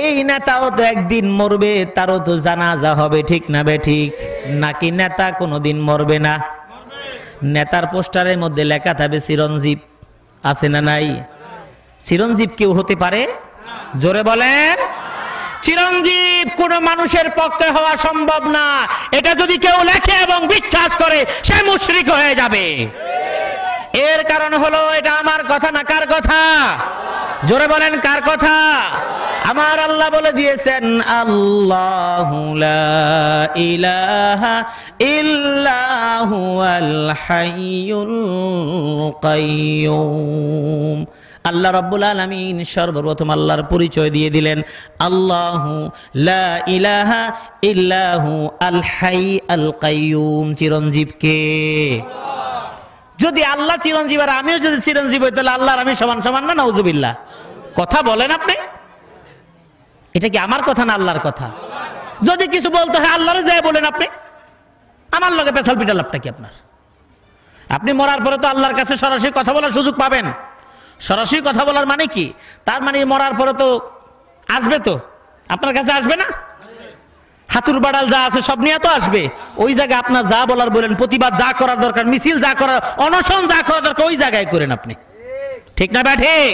এই নেতাও তো একদিন মরবে, তারও তো জানাজা হবে, ঠিক না ভাই ঠিক? নাকি নেতা কোনোদিন মরবে না? নেতার পোস্টারের মধ্যে লেখা থাকবে চিরঞ্জীব, আছে না নাই? চিরঞ্জীব কেউ হতে পারে? জোরে বলেন। চিরঞ্জীব কোন মানুষের পক্ষে হওয়া সম্ভব না। এটা যদি কেউ লেখে এবং বিশ্বাস করে সে মুশরিক হয়ে যাবে। এর কারণ হলো এটা আমার কথা না, কার কথা? জোরে বলেন, কার কথা? আমার আল্লাহ বলে দিয়েছেন, আল্লাহু লা ইলাহা ইল্লা হুয়াল হাইয়ুল কাইয়্যুম। আল্লাহ রাব্বুল আলামিন সর্বপ্রথম আল্লাহর পরিচয় দিয়ে দিলেন, আল্লাহু লা ইলাহা ইল্লা হু আল হাই আল কাইয়্যুম। চিরঞ্জীব কে? যদি আল্লাহ চিরঞ্জীব আর আমিও যদি চিরঞ্জীব হই তাহলে আল্লাহর আমি সমান সমান না? নাউজুবিল্লাহ। কথা বলেন আপনি? এটা কি আমার কথা না আল্লাহর কথা? যদি কিছু বলতে হয় আল্লাহরে যায় বলেন আপনি। আমার লগে পেছাল পিটা লাভটা কি আপনার? আপনি মরার পরে তো আল্লাহর কাছে সরাসরি কথা বলার সুযোগ পাবেন। সরাসরি কথা বলার মানে কি? তার মানে মরার পরে তো আসবে, তো আপনার কাছে আসবে না? হাতুর বাড়াল যা আছে সব নিয়ে তো আসবে। ওই জায়গায় আপনার যা বলার বলেন, প্রতিবাদ যা করার দরকার, মিছিল যা করার, অনশন যা করার দরকার ওই জায়গায় করেন আপনি। ঠিক না বা ঠিক?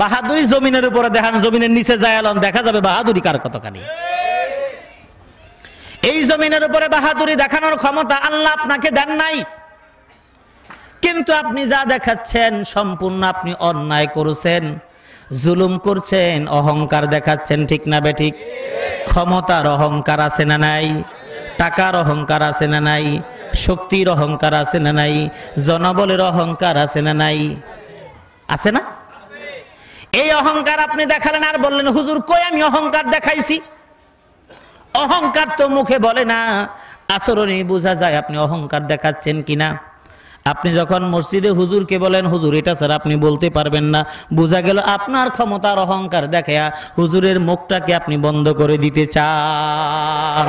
বাহাদুরি জমিনের উপরে দেখান, জমিনের নিচে যায় এলাম, দেখা যাবে বাহাদুরি কার কতখানি। এই জমিনের উপরে বাহাদুরি দেখানোর ক্ষমতা আল্লাহ আপনাকে দেন নাই, কিন্তু আপনি যা দেখাচ্ছেন সম্পূর্ণ আপনি অন্যায় করছেন, জুলুম করছেন, অহংকার দেখাচ্ছেন। ঠিক না বে ঠিক? ক্ষমতার অহংকার আছে না নাই? টাকার অহংকার আছে না নাই? শক্তির অহংকার আছে না নাই? জনবলের অহংকার আছে না নাই? আছে না? এই অহংকার আপনি দেখালেন আর বললেন হুজুর কই আমি অহংকার দেখাইছি? অহংকার তো মুখে বলে না, আচরণে বোঝা যায় আপনি অহংকার দেখাচ্ছেন কিনা। আপনি যখন মসজিদে হুজুরকে বলেন হুজুর এটা স্যার আপনি বলতে পারবেন না, বোঝা গেল আপনার ক্ষমতার অহংকার দেখায়া হুজুরের মুখটাকে আপনি বন্ধ করে দিতে চান।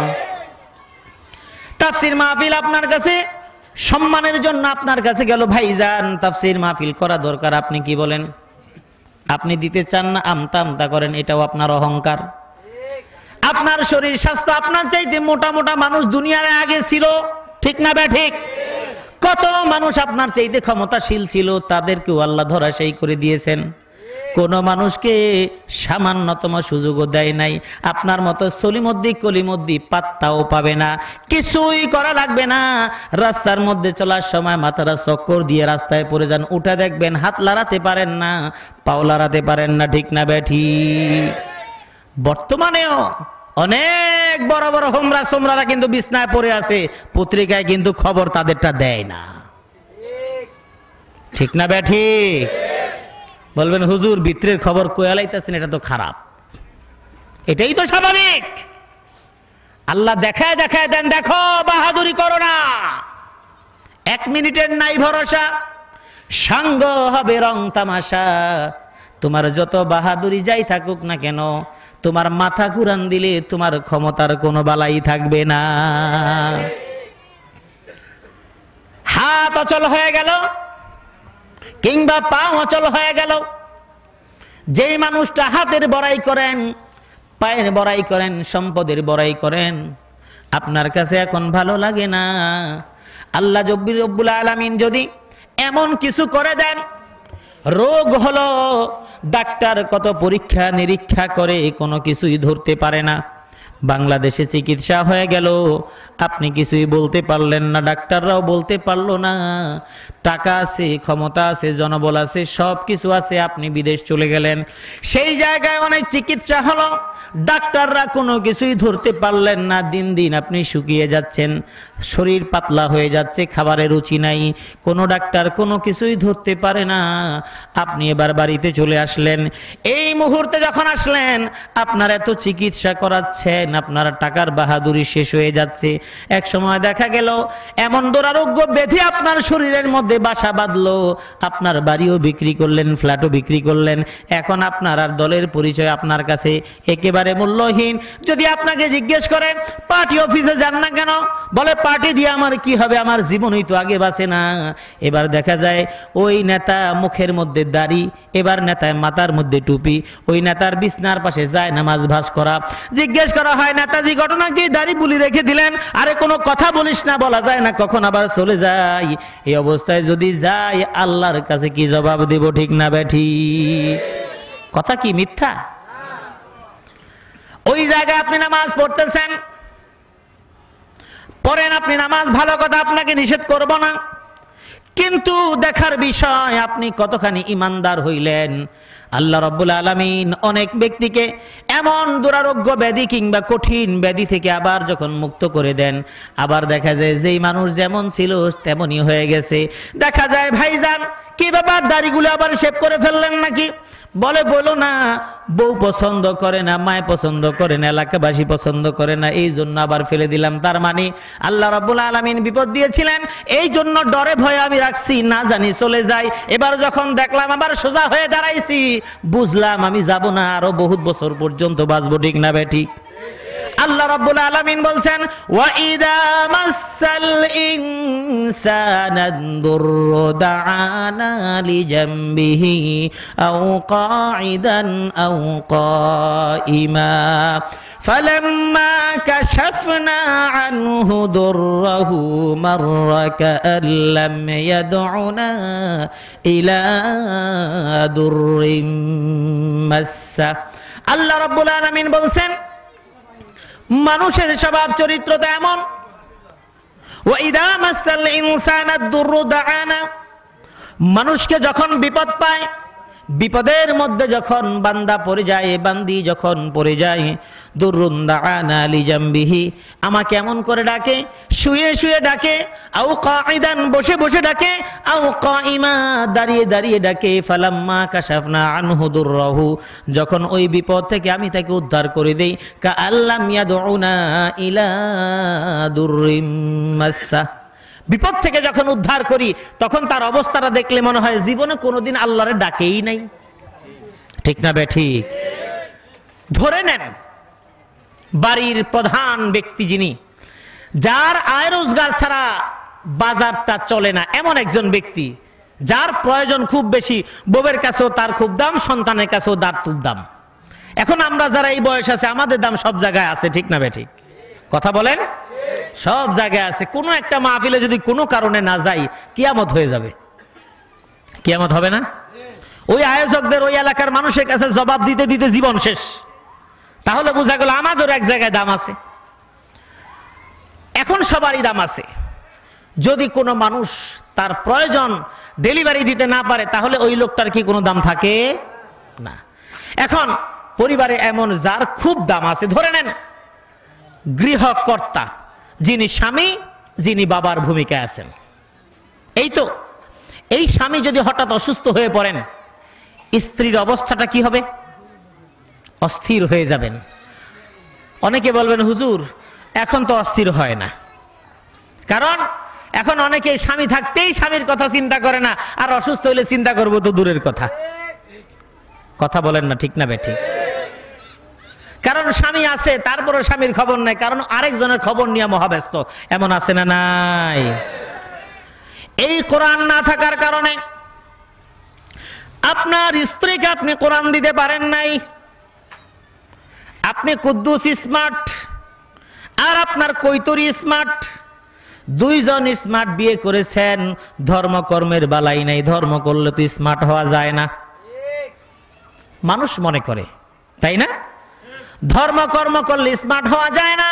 তাফসীর মাহফিল আপনার কাছে সম্মানের জন্য আপনার কাছে গেল, ভাইজান তাফসীর মাহফিল করা দরকার, আপনি কি বলেন? আপনি দিতে চান না, আমতা আমতা করেন, এটাও আপনার অহংকার। আপনার শরীর স্বাস্থ্য আপনার চাইতে মোটা মোটা মানুষ দুনিয়ার আগে ছিল। ঠিক না বে ঠিক? কত মানুষ আপনার চাইতে ক্ষমতাশীল ছিল, তাদেরকেও আল্লাহ ধরাশায়ী করে দিয়েছেন। কোন মানুষকে সামান্যতম সুযোগও দেয় নাই। আপনার মতো সলিমদ্দি কলিমদ্দি পাত্তাও পাবে না, কিছুই করা লাগবে না। রাস্তার মধ্যে চলার সময় মাথাটা চক্কর দিয়ে রাস্তায় পড়ে যান, উঠে দেখবেন হাত লড়াতে পারেন না, পাও লড়াতে পারেন না। ঠিক না বেঠি? বর্তমানেও অনেক বড় বড় হোমরা সোমরারা কিন্তু বিছনায় পড়ে আছে, পত্রিকায় কিন্তু খবর তাদেরটা দেয় না। ঠিক না বেঠি? বলবেন হুজুর ভিতরের খবর কোয়ালাইতেছেন, এটা তো খারাপ। এটাই তো স্বাভাবিক। আল্লাহ দেখায় দেখায় দেন, দেখো বাহাদুরি করো না। 1 মিনিটের নাই ভরসা, সাঙ্গ হবে রং তামাশা। তোমার যত বাহাদুরি যাই থাকুক না কেন, তোমার মাথা ঘুরান দিলে তোমার ক্ষমতার কোনো বালাই থাকবে না। হাত অচল হয়ে গেল কিংবা পা অচল হয়ে গেল, যেই মানুষটা হাতের বড়াই করেন, পায়ের বড়াই করেন, সম্পদের বড়াই করেন, আপনার কাছে এখন ভালো লাগে না। আল্লাহ রব্বুল আলামিন যদি এমন কিছু করে দেন, রোগ হলো, ডাক্তার কত পরীক্ষা নিরীক্ষা করে কোনো কিছুই ধরতে পারে না। বাংলাদেশে চিকিৎসা হয়ে গেল, আপনি কিছুই বলতে পারলেন না, ডাক্তাররাও বলতে পারলো না। টাকা আছে, ক্ষমতা আছে, জনবল আছে, সব কিছু আছে, আপনি বিদেশ চলে গেলেন। সেই জায়গায় অনেক চিকিৎসা হলো, ডাক্তাররা কোনো কিছুই ধরতে পারলেন না। দিন দিন আপনি শুকিয়ে যাচ্ছেন, শরীর পাতলা হয়ে যাচ্ছে, খাবারের রুচি নাই, কোনো ডাক্তার কোনো কিছুই ধরতে পারে না। আপনি এবার বাড়িতে চলে আসলেন। এই মুহূর্তে যখন আসলেন, আপনার এত চিকিৎসা করাচ্ছেন, আপনার টাকার বাহাদুরি শেষ হয়ে যাচ্ছে। এক সময় দেখা গেল এমন দুরারোগ্য ব্যাধি আপনার শরীরের মধ্যে বাসা বাঁধলো, আপনার বাড়িও বিক্রি করলেন, ফ্ল্যাটও বিক্রি করলেন। এখন আপনার আর দলের পরিচয় আপনার কাছে একেবারে মূল্যহীন। যদি আপনাকে জিজ্ঞেস করে পার্টি অফিসে যান না কেন, বলে পার্টি দিয়ে আমার কি হবে, আমার জীবনই তো আগে বাঁচে না। এবার দেখা যায় ওই নেতা মুখের মধ্যে দাড়ি, এবার নেতার মাথার মধ্যে টুপি, ওই নেতার বিছনার পাশে যায় নামাজ ভাস করা। জিজ্ঞেস করা হয় নেতাজি ঘটনা কি, দাড়ি বুলি রেখে দিলেন, আরে কোনো কথা বলিস না, বলা যায় না, কখন আবার চলে যায়। এই অবস্থায় যদি যাই আল্লাহর কাছে কি জবাব দেব? ঠিক না বেঠি? কথা কি মিথ্যা? ওই জায়গায় আপনি নামাজ পড়তেছেন, পড়েন আপনি নামাজ, ভালো কথা, আপনাকে নিষেধ করব না, কিন্তু দেখার বিষয় আপনি কতখানি ইমানদার হইলেন। আল্লাহ রাব্বুল আলামিন অনেক ব্যক্তিকে এমন দুরারোগ্য ব্যাধি কিংবা কঠিন ব্যাধি থেকে আবার যখন মুক্ত করে দেন, আবার দেখা যায় যেই মানুষ যেমন ছিল তেমনই হয়ে গেছে। দেখা যায় ভাইজান কি ব্যাপার, দাড়িগুলো আবার শেভ করে ফেললেন নাকি? বলে বলো না, বউ পছন্দ করে না, মায় পছন্দ করে না, এলাকাবাসী পছন্দ করে না, এই জন্য আবার ফেলে দিলাম। তার মানে আল্লাহ রাব্বুল আলামিন বিপদ দিয়েছিলেন, এই জন্য ডরে ভয়ে আমি রাখছি, না জানি চলে যাই। এবার যখন দেখলাম আবার সোজা হয়ে দাঁড়াইছি, বুঝলাম আমি যাব না, আরো বহুত বছর পর্যন্ত বাঁচবো। ঠিক না বেঠিক? আল্লাহ রাব্বুল আলামিন বলছেন ওয়া ইযা মাসাল ইনসানা দুররু দাআনা লিজামবিহি আও কাঈদান আও কাঈমা فلما كشفنا عنه ضره مر كأن لم يدعنا إلى ضر مسه আল্লাহ রাব্বুল আলামিন বলছেন মানুষের স্বভাব চরিত্র তো এমন ওয়া ইযা মাসাল ইনসানা দুররু দাআনা মানুষকে যখন বিপদ পায় বিপদের মধ্যে যখন বান্দা পড়ে যায় বান্দি যখন পড়ে যায় দুররুন দাআনা লিজামবিহি আমাকে এমন করে ডাকে শুয়ে শুয়ে ডাকে আও কাঈদান বসে বসে ডাকে আও কাঈমা দাঁড়িয়ে দাঁড়িয়ে ডাকে ফালাম্মা কাশাফনা আনহু দুররাহু যখন ওই বিপদ থেকে আমি তাকে উদ্ধার করে দেই কাআল্লাম ইয়াদউনা ইলা দুররিম মাসসা বিপদ থেকে যখন উদ্ধার করি তখন তার অবস্থাটা দেখলে মনে হয় জীবনে কোনোদিন আল্লাহরে ডাকেই নাই। ঠিক না ঠিক? ধরে নেন বাড়ির প্রধান ব্যক্তি যিনি, যার আয় রোজগার ছাড়া বাজারটা চলে না, এমন একজন ব্যক্তি যার প্রয়োজন খুব বেশি, বউয়ের কাছেও তার খুব দাম, সন্তানের কাছেও তার খুব দাম। এখন আমরা যারা এই বয়স আছে আমাদের দাম সব জায়গায় আছে। ঠিক না ঠিক? কথা বলেন। সব জায়গায় আছে। কোনো একটা মাহফিলে যদি কোনো কারণে না যাই কিয়ামত হয়ে যাবে। কিয়ামত হবে না? ওই আয়োজকদের ওই এলাকার মানুষের কাছে জবাব দিতে দিতে জীবন শেষ। তাহলে বোঝা গেল আমাদের এক জায়গায় দাম আছে। এখন সবারই দাম আছে। যদি কোনো মানুষ তার প্রয়োজন ডেলিভারি দিতে না পারে তাহলে ওই লোকটার কি কোনো দাম থাকে না। এখন পরিবারে এমন যার খুব দাম আছে, ধরে নেন গৃহকর্তা, যিনি স্বামী, যিনি বাবার ভূমিকায় আছেন। এই তো এই স্বামী যদি হঠাৎ অসুস্থ হয়ে পড়েন স্ত্রীর অবস্থাটা কি হবে? অস্থির হয়ে যাবেন। অনেকে বলবেন হুজুর এখন তো অস্থির হয় না, কারণ এখন অনেকে স্বামী থাকতেই স্বামীর কথা চিন্তা করে না, আর অসুস্থ হইলে চিন্তা করবো তো দূরের কথা। কথা বলেন না ঠিক না ঠিক? কারণ স্বামী আছে তারপরে স্বামীর খবর নাই, কারণ আরেকজনের খবর নিয়ে মহাব্যস্ত। এমন আছে না নাই? এই কোরআন না থাকার কারণে আপনার স্ত্রীকে আপনি কোরআন দিতে পারেন নাই। আপনি কুদ্দুস স্মার্ট আর আপনার কৈতরী স্মার্ট, দুইজন স্মার্ট বিয়ে করেছেন, ধর্মকর্মের বালাই নাই। ধর্ম করলে তো স্মার্ট হওয়া যায় না, মানুষ মনে করে, তাই না? ধর্মকর্ম করলে স্মার্ট হওয়া যায় না।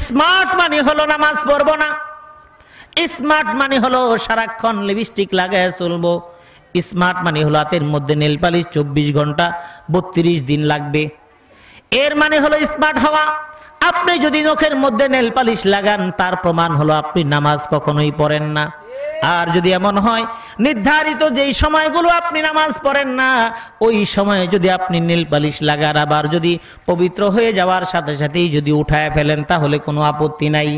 স্মার্ট মানে হলো নামাজ পড়বো না, স্মার্ট মানে হলো সারাক্ষণ লিপস্টিক লাগায় চলবো, স্মার্ট মানে হলো হাতের মধ্যে নেল পালিশ 24 ঘন্টা 32 দিন লাগবে। এর মানে হলো স্মার্ট হওয়া। আপনি যদি নখের মধ্যে নেল পালিশ লাগান তার প্রমাণ হলো আপনি নামাজ কখনোই পড়েন না। আর যদি এমন হয় নির্ধারিত যেই সময়গুলো আপনি নামাজ পড়েন না ওই সময়ে যদি আপনি নেল পালিশ লাগান, আবার যদি পবিত্র হয়ে যাওয়ার সাথে সাথেই যদি উঠায় ফেলেন তাহলে কোনো আপত্তি নাই।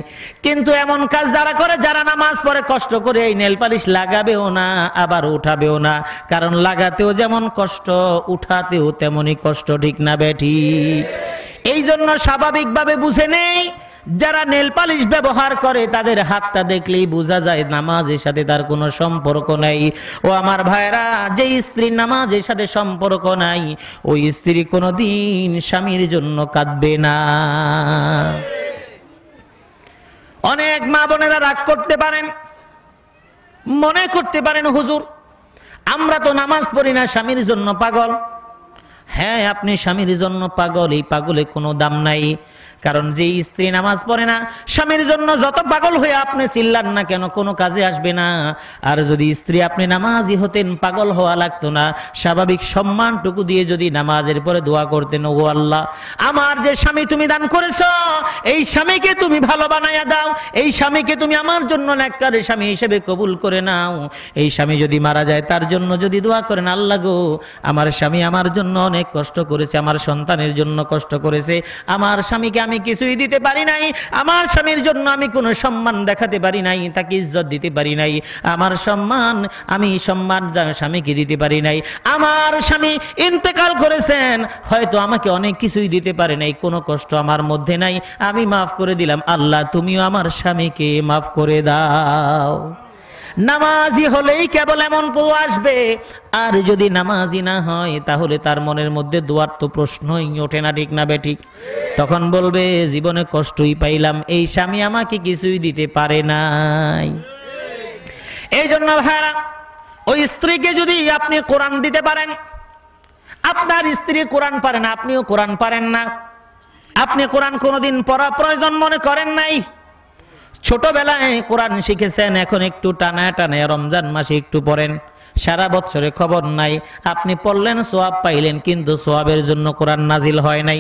কিন্তু এমন কাজ যারা করে, যারা নামাজ পড়ে কষ্ট করে এই নেল পালিশ লাগাবেও না আবার উঠাবেও না, কারণ লাগাতেও যেমন কষ্ট উঠাতেও তেমনই কষ্ট। ঠিক না বেঠিক? এই জন্য স্বাভাবিকভাবে বুঝে নেই যারা নেল পালিশ ব্যবহার করে তাদের হাতটা দেখলেই বোঝা যায় নামাজের সাথে তার কোনো সম্পর্ক নাই। ও আমার ভাইরা, যে স্ত্রীর নামাজের সাথে সম্পর্ক নাই ওই স্ত্রী কোনোদিন স্বামীর জন্য কাঁদবে না। অনেক মা বোনেরা রাগ করতে পারেন, মনে করতে পারেন হুজুর আমরা তো নামাজ পড়ি না, স্বামীর জন্য পাগল। হ্যাঁ, আপনি স্বামীর জন্য পাগল, এই পাগলে কোনো দাম নাই। কারণ যে স্ত্রী নামাজ পড়ে না স্বামীর জন্য যত পাগল হয়ে আপনি চিল্লান না কেন কোনো কাজে আসবে না। আর যদি স্ত্রী আপনি নামাজি হতেন পাগল হওয়া লাগতো না। স্বাভাবিক সম্মানটুকু দিয়ে যদি নামাজের পরে দোয়া করতেন, ও আল্লাহ আমার যে স্বামী তুমি দান করেছো এই স্বামীকে তুমি ভালো বানাইয়া দাও, এই স্বামীকে তুমি আমার জন্য নেককার স্বামী হিসেবে কবুল করে নাও। এই স্বামী যদি মারা যায় তার জন্য যদি দোয়া করেন, আল্লাহ গো আমার স্বামী আমার জন্য অনেক অনেক কষ্ট করেছে, আমার সন্তানের জন্য কষ্ট করেছে, আমার স্বামীকে আমি কিছুই দিতে পারি নাই, আমার স্বামীর জন্য আমি কোনো সম্মান দেখাতে পারি নাই, তাকে ইজ্জত দিতে পারি নাই, আমার সম্মান আমি স্বামীকে দিতে পারি নাই, আমার স্বামী ইন্তেকাল করেছেন, হয়তো আমাকে অনেক কিছুই দিতে পারে নাই, কোনো কষ্ট আমার মধ্যে নাই, আমি মাফ করে দিলাম, আল্লাহ তুমিও আমার স্বামীকে মাফ করে দাও। নামাজি হলেই কেবল এমন বউ আসবে, আর যদি নামাজি না হয় তাহলে তার মনের মধ্যে দোয়ার তো প্রশ্নই ওঠে না, ঠিক না বেঠিক? তখন বলবে জীবনে কষ্টই পাইলাম, এই স্বামী আমাকে কিছুই দিতে পারে নাই। এই জন্য ভাইরা, ওই স্ত্রীকে যদি আপনি কোরআন দিতে পারেন, আপনার স্ত্রী কোরআন পারে না, আপনিও কোরআন পারেন না, আপনি কোরআন কোনোদিন পড়া প্রয়োজন মনে করেন নাই, ছোটবেলায় কোরআন শিখেছেন, এখন একটু টানা টানা রমজান মাসে একটু পড়েন, সারা বছরে খবর নাই, আপনি পড়লেন সোয়াব পাইলেন, কিন্তু সোয়াবের জন্য কোরআন নাজিল হয় নাই।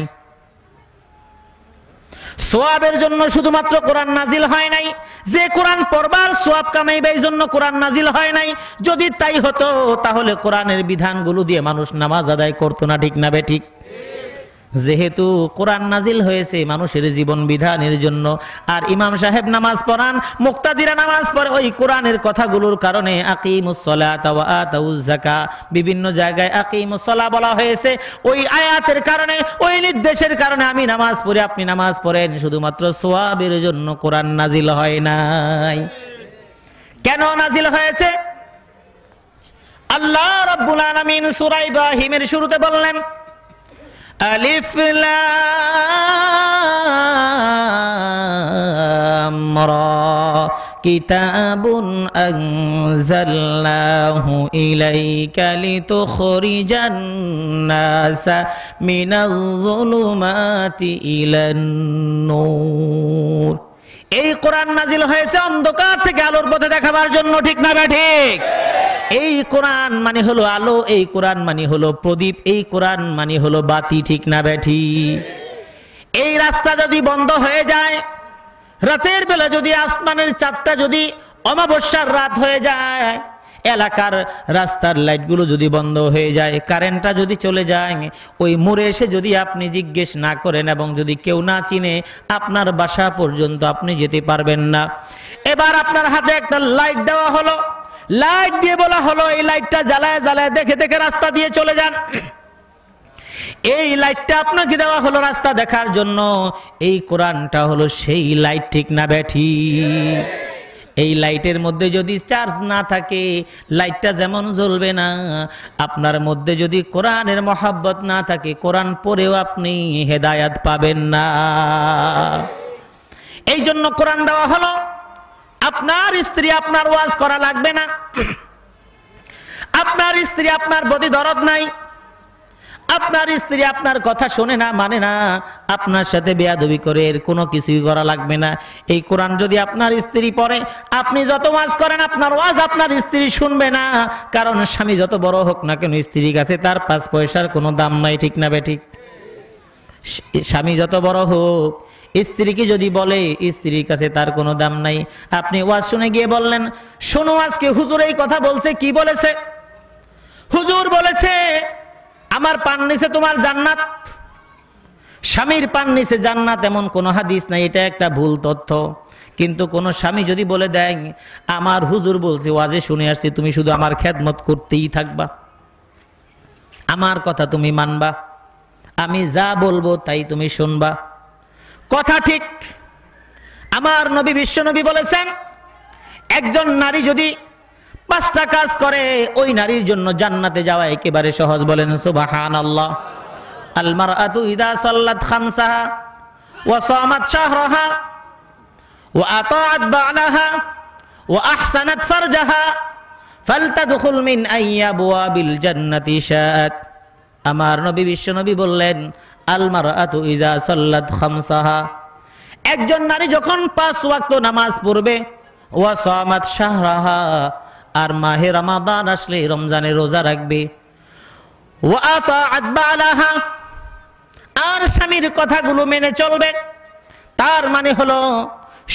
সোয়াবের জন্য শুধুমাত্র কোরআন নাজিল হয় নাই, যে কোরআন পড়বার সোয়াব কামাইবে এই জন্য কোরআন নাজিল হয় নাই। যদি তাই হতো তাহলে কোরআনের বিধানগুলো দিয়ে মানুষ নামাজ আদায় করতো না, ঠিক না বেঠিক? যেহেতু কোরআন নাজিল হয়েছে মানুষের জীবন বিধানের জন্য, আর ইমাম সাহেব নামাজ পড়ান, মুক্তাদিরা নামাজ পড়ে ওই কোরআনের কথাগুলোর কারণে। আকিমুস সালাতা ওয়া আতাউজ যাকাত, বিভিন্ন জায়গায় আকিমুস সালাহ বলা হয়েছে, ওই আয়াতের কারণে, ওই নির্দেশের কারণে আমি নামাজ পড়ি, আপনি নামাজ পড়েন, শুধুমাত্র সওয়াবের জন্য কোরআন নাজিল হয় নাই। কেন নাজিল হয়েছে? আল্লাহ রাব্বুল আলামিন সূরা ইব্রাহিমের শুরুতে বললেন, আলিফ লাম রা কিতাবুন আনজালনাহু ইলাইকা লিতুখরিজান নাসা মিনাজ যুলুমাতি ইলান নূর। এই কোরআন নাজিল হয়েছে অন্ধকার থেকে আলোর পথে দেখাবার জন্য, ঠিক না ঠিক? এই কোরআন মানে হলো আলো, এই কোরআন মানে হলো প্রদীপ, এই কোরআন মানে হলো বাতি, ঠিক না বেঠি? এই রাস্তা যদি বন্ধ হয়ে যায়, রাতের বেলা যদি আসমানের চাঁদটা যদি অমাবস্যার রাত হয়ে যায়, এলাকার রাস্তার লাইটগুলো যদি বন্ধ হয়ে যায়, কারেন্টটা যদি চলে যায়, ওই মোড়ে এসে যদি আপনি জিজ্ঞেস না করেন এবং যদি কেউ না চিনে, আপনার বাসা পর্যন্ত আপনি যেতে পারবেন না। এবার আপনার হাতে একটা লাইট দেওয়া হলো, লাইট দিয়ে বলা হলো এই লাইটটা জ্বালায় জ্বালায় দেখে দেখে রাস্তা দিয়ে চলে যান। এই লাইটটা আপনাকে দেওয়া হলো রাস্তা দেখার জন্য, এই কোরআনটা হলো সেই লাইট, ঠিক না বেঠি? এই লাইটের মধ্যে যদি চার্জ না থাকে, লাইটটা যেমন জ্বলবে না। আপনার মধ্যে যদি কোরআনের মহব্বত না থাকে, কোরআন পড়েও আপনি হেদায়াত পাবেন না। এই জন্য কোরআন দেওয়া হলো। আপনার স্ত্রী আপনার ওয়াজ করা লাগবে না, আপনার স্ত্রী আপনার প্রতি দরদ নাই, আপনার স্ত্রী আপনার কথা শোনে না, মানে না, আপনার সাথে বেয়াদবি করে, এর কোনো কিছুই করা লাগবে না। এই কোরআন যদি আপনার স্ত্রী পড়ে, আপনি যত ওয়াজ করেন আপনার ওয়াজ আপনার স্ত্রী শুনবে না, কারণ স্বামী যত বড় হোক না কেন স্ত্রীর কাছে তার 5 পয়সার কোনো দাম নাই, ঠিক না বেঠিক? স্বামী যত বড় হোক, স্ত্রীকে যদি বলে, স্ত্রীর কাছে তার কোনো দাম নাই। আপনি ওয়াজ শুনে গিয়ে বললেন, শোনো আজকে হুজুর এই কথা বলছে, কি বলেছে? হুজুর বলেছে আমার পান নিচে তোমার জান্নাত, স্বামীর পান নিচে জান্নাত, এমন কোন হাদিস নাই, এটা একটা ভুল তথ্য। কিন্তু কোন স্বামী যদি বলে দেয়, আমার হুজুর বলছে, ওয়াজে শুনে আসছি, তুমি শুধু আমার খেদমত করতেই থাকবা, আমার কথা তুমি মানবা, আমি যা বলবো তাই তুমি শুনবা, কথা ঠিক। আমার নবী বিশ্ব নবী বলেছেন, একজন নারী যদি 5টা কাজ করে, ওই নারীর জন্য জান্নাতে যাওয়া একেবারে সহজ। বলেন সুবহানাল্লাহ। আল মারআতু ইযা সাল্লাত খামসাহা ওয়া সামাত শাহরাহা ওয়া আতাআত বা'লাহা ওয়া আহসানাত ফারজাহা ফালতাদখুল মিন আইয়াবওয়াবিল জান্নাতি শাআত। আমার নবী বিশ্ব নবী বললেন, আল মারআতু ইযা সাল্লাত খামসাহা, একজন নারী যখন 5 ওয়াক্ত নামাজ পড়বে, ওয়া সামাত শাহরাহা, আর মাহে রমাদান আসলে রমজানে রোজা রাখবে, ওয়া আতাআত বা'লাহা, আর স্বামীর কথাগুলো মেনে চলবে, তার মানে হলো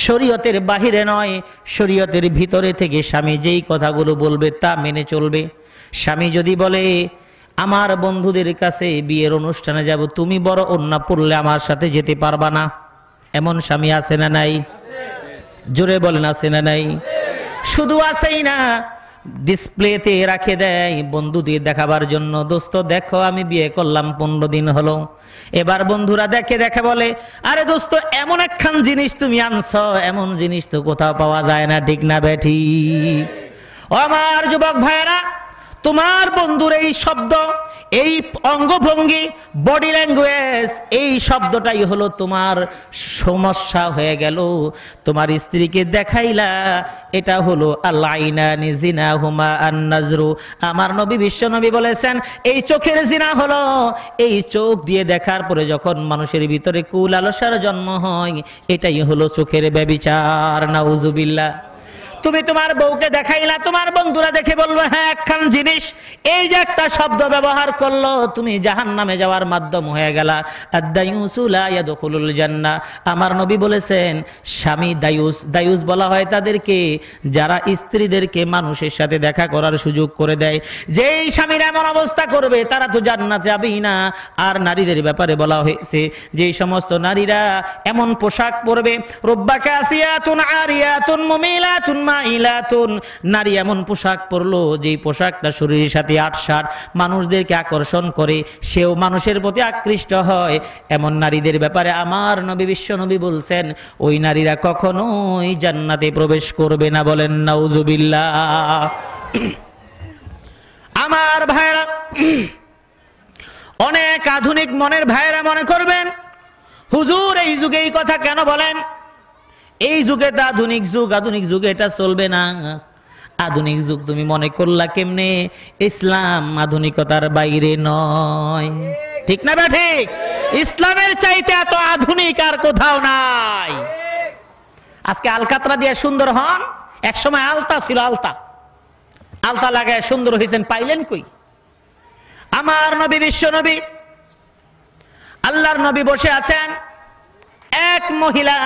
শরীয়তের বাহিরে নয়, শরীয়তের ভিতরে থেকে স্বামী যেই কথাগুলো বলবে তা মেনে চলবে। স্বামী যদি বলে আমার বন্ধুদের কাছে বিয়ের অনুষ্ঠানে যাব, তুমি বড় ওড়না পরলে আমার সাথে যেতে পারবা না। এমন স্বামী আছে না নাই? জোরে বলেন আছে না নাই? শুধু আছেই না, ডিসপ্লেতে রাখে দেয় বন্ধুদের দেখাবার জন্য। দোস্ত দেখো আমি বিয়ে করলাম 15 দিন হলো। এবার বন্ধুরা দেখে দেখে বলে, আরে দোস্ত এমন একখান জিনিস তুমি আনছো, এমন জিনিস তো কোথাও পাওয়া যায় না, ঠিক না বেঠি? ও আমার যুবক ভাইরা, তোমার বন্ধুর এই শব্দ, এই অঙ্গভঙ্গি, বডি ল্যাঙ্গুয়েজ, এই শব্দটাই হলো তোমার সমস্যা হয়ে গেল। তোমার স্ত্রীকে দেখাইলা, এটা হলো আল্লাইনানি জিনাহুমা আন-নাজরু। আমার নবী বিশ্ব নবী বলেছেন, এই চোখের জিনা হলো এই চোখ দিয়ে দেখার পরে যখন মানুষের ভিতরে কুল আলসার জন্ম হয়, এটাই হলো চোখের ব্যভিচার। নাউজুবিল্লাহ। তুমি তোমার বউকে দেখাইলা, তোমার বন্ধুরা দেখে বলবো, হ্যাঁ একখান জিনিস, এই যে একটা শব্দ ব্যবহার করলো, তুমি জাহান্নামে যাওয়ার মাধ্যম হয়ে গেলা। আদ-দায়ুসু লা ইয়াদখুলুল জান্নাহ। আমার নবী বলেছেন, স্বামী দায়ুস, দায়ুস বলা হয় তাদেরকে যারা স্ত্রীদেরকে মানুষের সাথে দেখা করার সুযোগ করে দেয়। যেই স্বামীরা এমন অবস্থা করবে তারা তো জান্নাতে যাবেই না। আর নারীদের ব্যাপারে বলা হয়েছে, যেই সমস্ত নারীরা এমন পোশাক পরবে, রুব্বা কাসিয়াতুন আরিয়াতুন মুমিলাতুন মাইলাতুন, নারী এমন পোশাক পরলো যেই পোশাকটা শরীরের সাথে আটসাট, মানুষদেরকে আকর্ষণ করে, সেও মানুষের প্রতি আকৃষ্ট হয়। এমন নারীদের ব্যাপারে আমার নবী বিশ্ব নবী বলছেন, ওই নারীরা কখনোই জান্নাতে প্রবেশ করবে না। বলেন নাউজুবিল্লাহ। আমার ভাইরা, অনেক আধুনিক মনের ভাইরা মনে করবেন, হুজুর এই যুগে এই কথা কেন বলেন? এই যুগে তো আধুনিক যুগ, আধুনিক যুগে এটা চলবে না। আধুনিক যুগ তুমি মনে করলা কেমনে? ইসলাম আধুনিকতার বাইরে নয়, ঠিক না? ঠিক। ইসলামের চাইতে এত আধুনিক আর কোথাও নাই। আজকে আলকাতরা দিয়ে সুন্দর হন, এক সময় আলতা ছিল, আলতা আলতা লাগায় সুন্দর হয়েছেন, পাইলেন কই? আমার নবী বিশ্ব নবী, আল্লাহর নবী বসে আছেন, এক মহিলা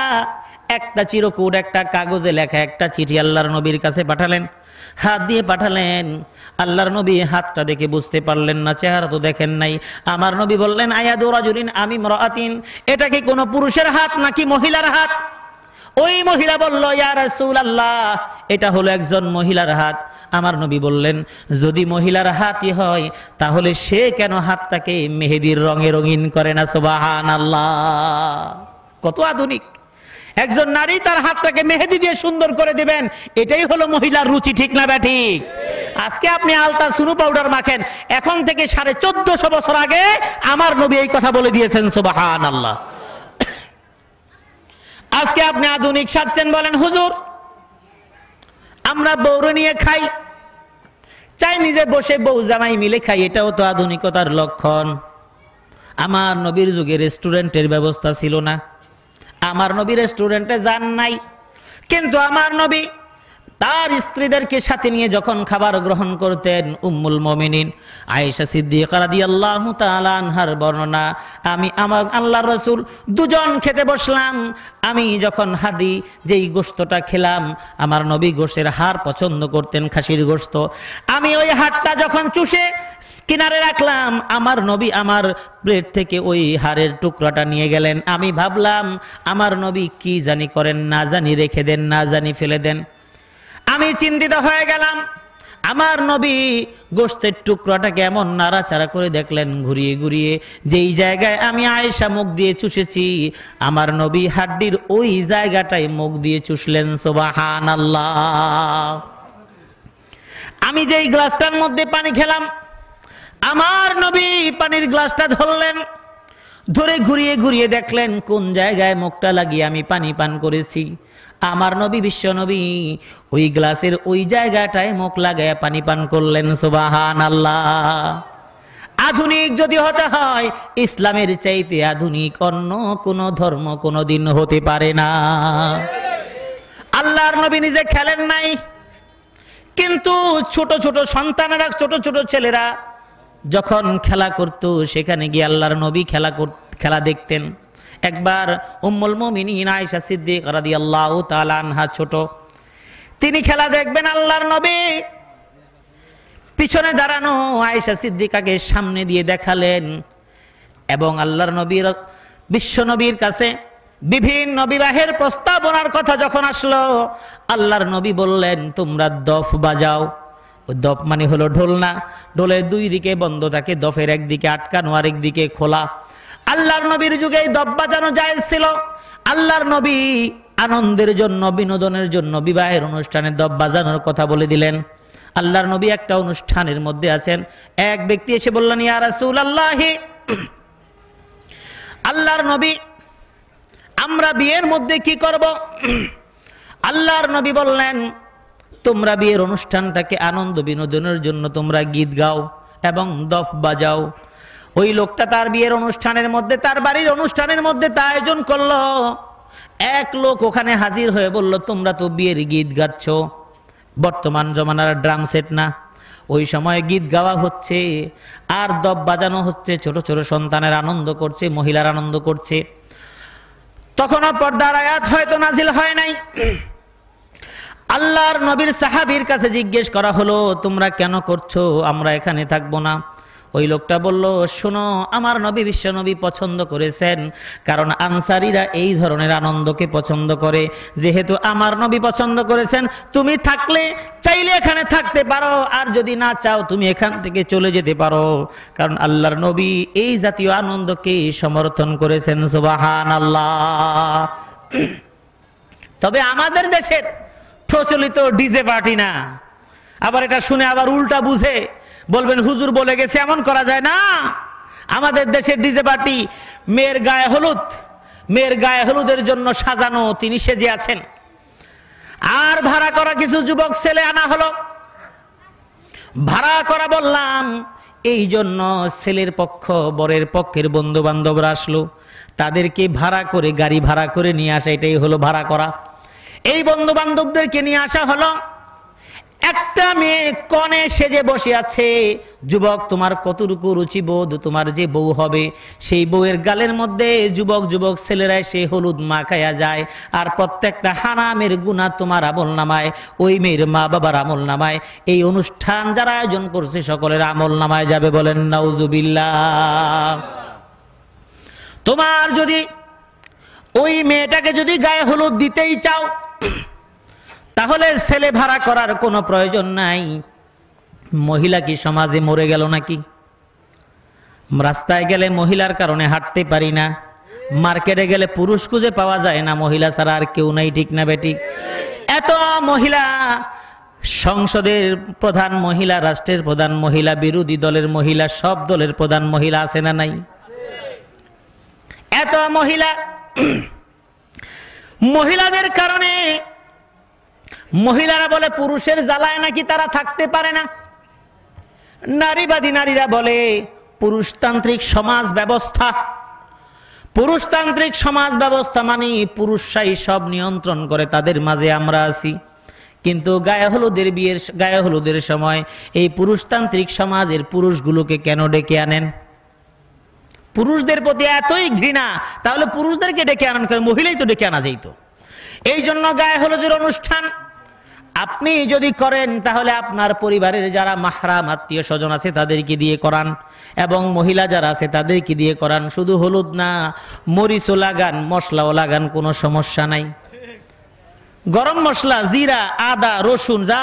একটা চিরকুট, একটা কাগজে লেখা একটা চিঠি আল্লাহর নবীর কাছে পাঠালেন, হাত দিয়ে পাঠালেন। আল্লাহর নবী হাতটা দেখে বুঝতে পারলেন না, চেহারা তো দেখেন নাই। আমার নবী বললেন, আয়াদু রাজুলিন আমি ইমরাআতিন, এটা কি কোনো পুরুষের হাত নাকি মহিলার হাত? ওই মহিলা বলল, ইয়া রাসূলুল্লাহ, এটা হলো একজন মহিলার হাত। আমার নবী বললেন, যদি মহিলার হাতই হয় তাহলে সে কেন হাতটাকে মেহেদির রঙে রঙিন করে না? সুবহানাল্লাহ। কত আধুনিক! একজন নারী তার হাতটাকে মেহেদি দিয়ে সুন্দর করে দিবেন, এটাই হলো মহিলার রুচি, ঠিক না ঠিক? আজকে আপনি আলতা সুনু পাউডার মাখেন, এখন থেকে 1450 বছর আগে আমার নবী এই কথা বলে দিয়েছেন। সুবহানাল্লাহ। আজকে আপনি আধুনিক সাজছেন, বলেন হুজুর আমরা বউরে নিয়ে খাই, চাই নিজে বসে বউ জামাই মিলে খাই, এটাও তো আধুনিকতার লক্ষণ। আমার নবীর যুগে রেস্টুরেন্টের ব্যবস্থা ছিল না, আমার নবী রেস্টুরেন্টে যান নাই, কিন্তু আমার নবী তার স্ত্রীদেরকে সাথে নিয়ে যখন খাবার গ্রহণ করতেন, উম্মুল মুমিনিন আয়েশা সিদ্দিকা রাদিয়াল্লাহু তাআলা আনহার বর্ণনা, আমি আমার আল্লাহর রাসূল দুজন খেতে বসলাম, আমি যখন হাডি যেই গোশতটা খেলাম, আমার নবী গোশের হাড় পছন্দ করতেন, খাসির গোশত, আমি ওই হাড়টা যখন চুষে কিনারে রাখলাম, আমার নবী আমার প্লেট থেকে ওই হাড়ের টুকরাটা নিয়ে গেলেন। আমি ভাবলাম আমার নবী কি জানি করেন, না জানি রেখে দেন, না জানি ফেলে দেন। আমি চিন্তিত হয়ে গেলাম। আমার নবী গোশতের টুকরাটাকে এমন নাড়াচাড়া করে দেখলেন, ঘুরিয়ে ঘুরিয়ে যেই জায়গায় আমি আয়েশা মুখ দিয়ে চুষেছি, আমার নবী হাড্ডির ওই জায়গাটায় মুখ দিয়ে চুষলেন। সুবহানাল্লাহ। আমি যেই গ্লাসটার মধ্যে পানি খেলাম, আমার নবী পানির গ্লাসটা ধরলেন, ধরে ঘুরিয়ে ঘুরিয়ে দেখলেন কোন জায়গায় মুখটা লাগিয়ে আমি পানি পান করেছি। আমার নবী বিশ্ব নবী ওই গ্লাসের ওই জায়গাটায় মুখ লাগায় পানি পান করলেন। সুবহানাল্লাহ। আধুনিক যদি হতে হয়, ইসলামের চাইতে আধুনিক অন্য কোন ধর্ম কোনদিন হতে পারে না। আল্লাহর নবী নিজে খেলেন নাই, কিন্তু ছোট ছোট সন্তানেরা, ছোট ছোট ছেলেরা যখন খেলা করত, সেখানে গিয়ে আল্লাহর নবী খেলা দেখতেন। একবার উম্মুল মুমিনিন আয়েশা সিদ্দিকা রাদিয়াল্লাহু তাআলা আনহা ছোট, তিনি খেলা দেখবেন, আল্লাহর নবী পিছনে দাঁড়ানো আয়েশা সিদ্দিকাকে সামনে দিয়ে দেখালেন এবং আল্লাহর নবীর বিশ্ব নবীর কাছে বিভিন্ন বিবাহের প্রস্তাবনার কথা যখন আসলো, আল্লাহর নবী বললেন তোমরা দফ বাজাও। ওই দফ মানে হলো ঢোল না, ঢোলের দুই দিকে বন্ধ থাকে, দফের একদিকে আটকানো আর একদিকে খোলা। আল্লাহর নবীর যুগে দফ বাজানো জায়েজ ছিল। আল্লাহর নবী আনন্দের জন্য, বিনোদনের জন্য বিবাহের অনুষ্ঠানে দফ বাজানোর কথা বলে দিলেন। আল্লাহর নবী একটা অনুষ্ঠানের মধ্যে আছেন, এক ব্যক্তি এসে বললেন ইয়া রাসূলুল্লাহ, আল্লাহর নবী আমরা বিয়ের মধ্যে কি করব? আল্লাহর নবী বললেন তোমরা বিয়ের অনুষ্ঠানটাকে আনন্দ বিনোদনের জন্য তোমরা গীত গাও এবং দফ বাজাও। ওই লোকটা তার বিয়ের অনুষ্ঠানের মধ্যে, তার বাড়ির অনুষ্ঠানের মধ্যে তা আয়োজন করলো। এক লোক ওখানে হাজির হয়ে বলল তোমরা তো বিয়ের গীত গাচ্ছ, বর্তমান জমানার ড্রাম সেট না, ওই সময় গীত গাওয়া হচ্ছে আর দফ বাজানো হচ্ছে, ছোট ছোট সন্তানের আনন্দ করছে, মহিলার আনন্দ করছে। তখনও পর্দার আয়াত হয়তো নাজিল হয় নাই। আল্লাহর নবীর সাহাবীর কাছে জিজ্ঞেস করা হলো তোমরা কেন করছো, আমরা এখানে থাকবো না। ওই লোকটা বলল শোনো, আমার নবী বিশ্ব নবী পছন্দ করেছেন, কারণ আনসারীরা এই ধরনের আনন্দকে পছন্দ করে। যেহেতু আমার নবী পছন্দ করেছেন, তুমি থাকলে চাইলে এখানে থাকতে পারো, আর যদি না চাও তুমি এখান থেকে চলে যেতে পারো, কারণ আল্লাহর নবী এই জাতীয় আনন্দকে সমর্থন করেছেন। সুবহানাল্লাহ। তবে আমাদের দেশের প্রচলিত ডিজে পার্টি না, আবার এটা শুনে আবার উল্টা বুঝে বলবেন হুজুর বলে গেছে, এমন করা যায় না। আমাদের দেশের ডিজে পার্টি মেয়ের গায়ে হলুদ, মেয়ের গায়ে হলুদের জন্য সাজানো, তিনি সেজে আছেন, আর ভাড়া করা কিছু যুবক ছেলে আনা হলো। ভাড়া করা বললাম এই জন্য ছেলের পক্ষ বরের পক্ষের বন্ধু বান্ধবরা আসলো, তাদেরকে ভাড়া করে, গাড়ি ভাড়া করে নিয়ে আসা, এটাই হলো ভাড়া করা। এই বন্ধু বান্ধবদেরকে নিয়ে আসা হলো। একটা মেয়ে কনে সেজে বসে আছে। যুবক তোমার কতটুকু রুচিবোধ, তোমার যে বউ হবে সেই বউয়ের গালের মধ্যে যুবক যুবক ছেলেরা সে হলুদ মাখায়া যায়, আর প্রত্যেকটা হারামের গুনাহ তোমার আমল নামায়, ওই মেয়ের মা বাবার আমল নামায়, এই অনুষ্ঠান যারা আয়োজন করছে সকলের আমল নামায় যাবে। বলেন নাউজুবিল্লাহ। তোমার যদি ওই মেয়েটাকে যদি গায়ে হলুদ দিতেই চাও, তাহলে ছেলে ভাড়া করার কোনো প্রয়োজন নাই। মহিলা কি সমাজে মরে গেল নাকি? রাস্তায় গেলে মহিলার কারণে হাঁটতে পারি না, মার্কেটে গেলে পুরুষ খুঁজে পাওয়া যায় না, মহিলা ছাড়া আর কেউ নাই, ঠিক না বেঠিক? এত মহিলা, সংসদের প্রধান মহিলা, রাষ্ট্রের প্রধান মহিলা, বিরোধী দলের মহিলা, সব দলের প্রধান মহিলা আছে না নাই? এত মহিলা, মহিলাদের কারণে মহিলারা বলে পুরুষের জ্বালায় নাকি তারা থাকতে পারে না। নারীবাদী নারীরা বলে পুরুষতান্ত্রিক সমাজ ব্যবস্থা, পুরুষতান্ত্রিক সমাজ ব্যবস্থা মানে পুরুষরাই সব নিয়ন্ত্রণ করে, তাদের মাঝে আমরা আছি। কিন্তু গায়ে হলুদের বিয়ের, গায়ে হলুদের সময় এই পুরুষতান্ত্রিক সমাজের পুরুষগুলোকে কেন ডেকে আনেন? পুরুষদের প্রতি এতই ঘৃণা, তাহলে পুরুষদেরকে ডেকে আনেন করে, মহিলাই তো ডেকে আনা যাইতো। এই জন্য গায়ে হলুদের অনুষ্ঠান আপনি যদি করেন তাহলে আপনার পরিবারের যারা মাহরাম আত্মীয় স্বজন আছে তাদেরকে দিয়ে করান, এবং মহিলা যারা আছে তাদেরকে দিয়ে করান। শুধু হলুদ না, মরিচও লাগান, মশলাও লাগান, কোনো সমস্যা নাই। গরম মশলা, জিরা, আদা, রসুন যা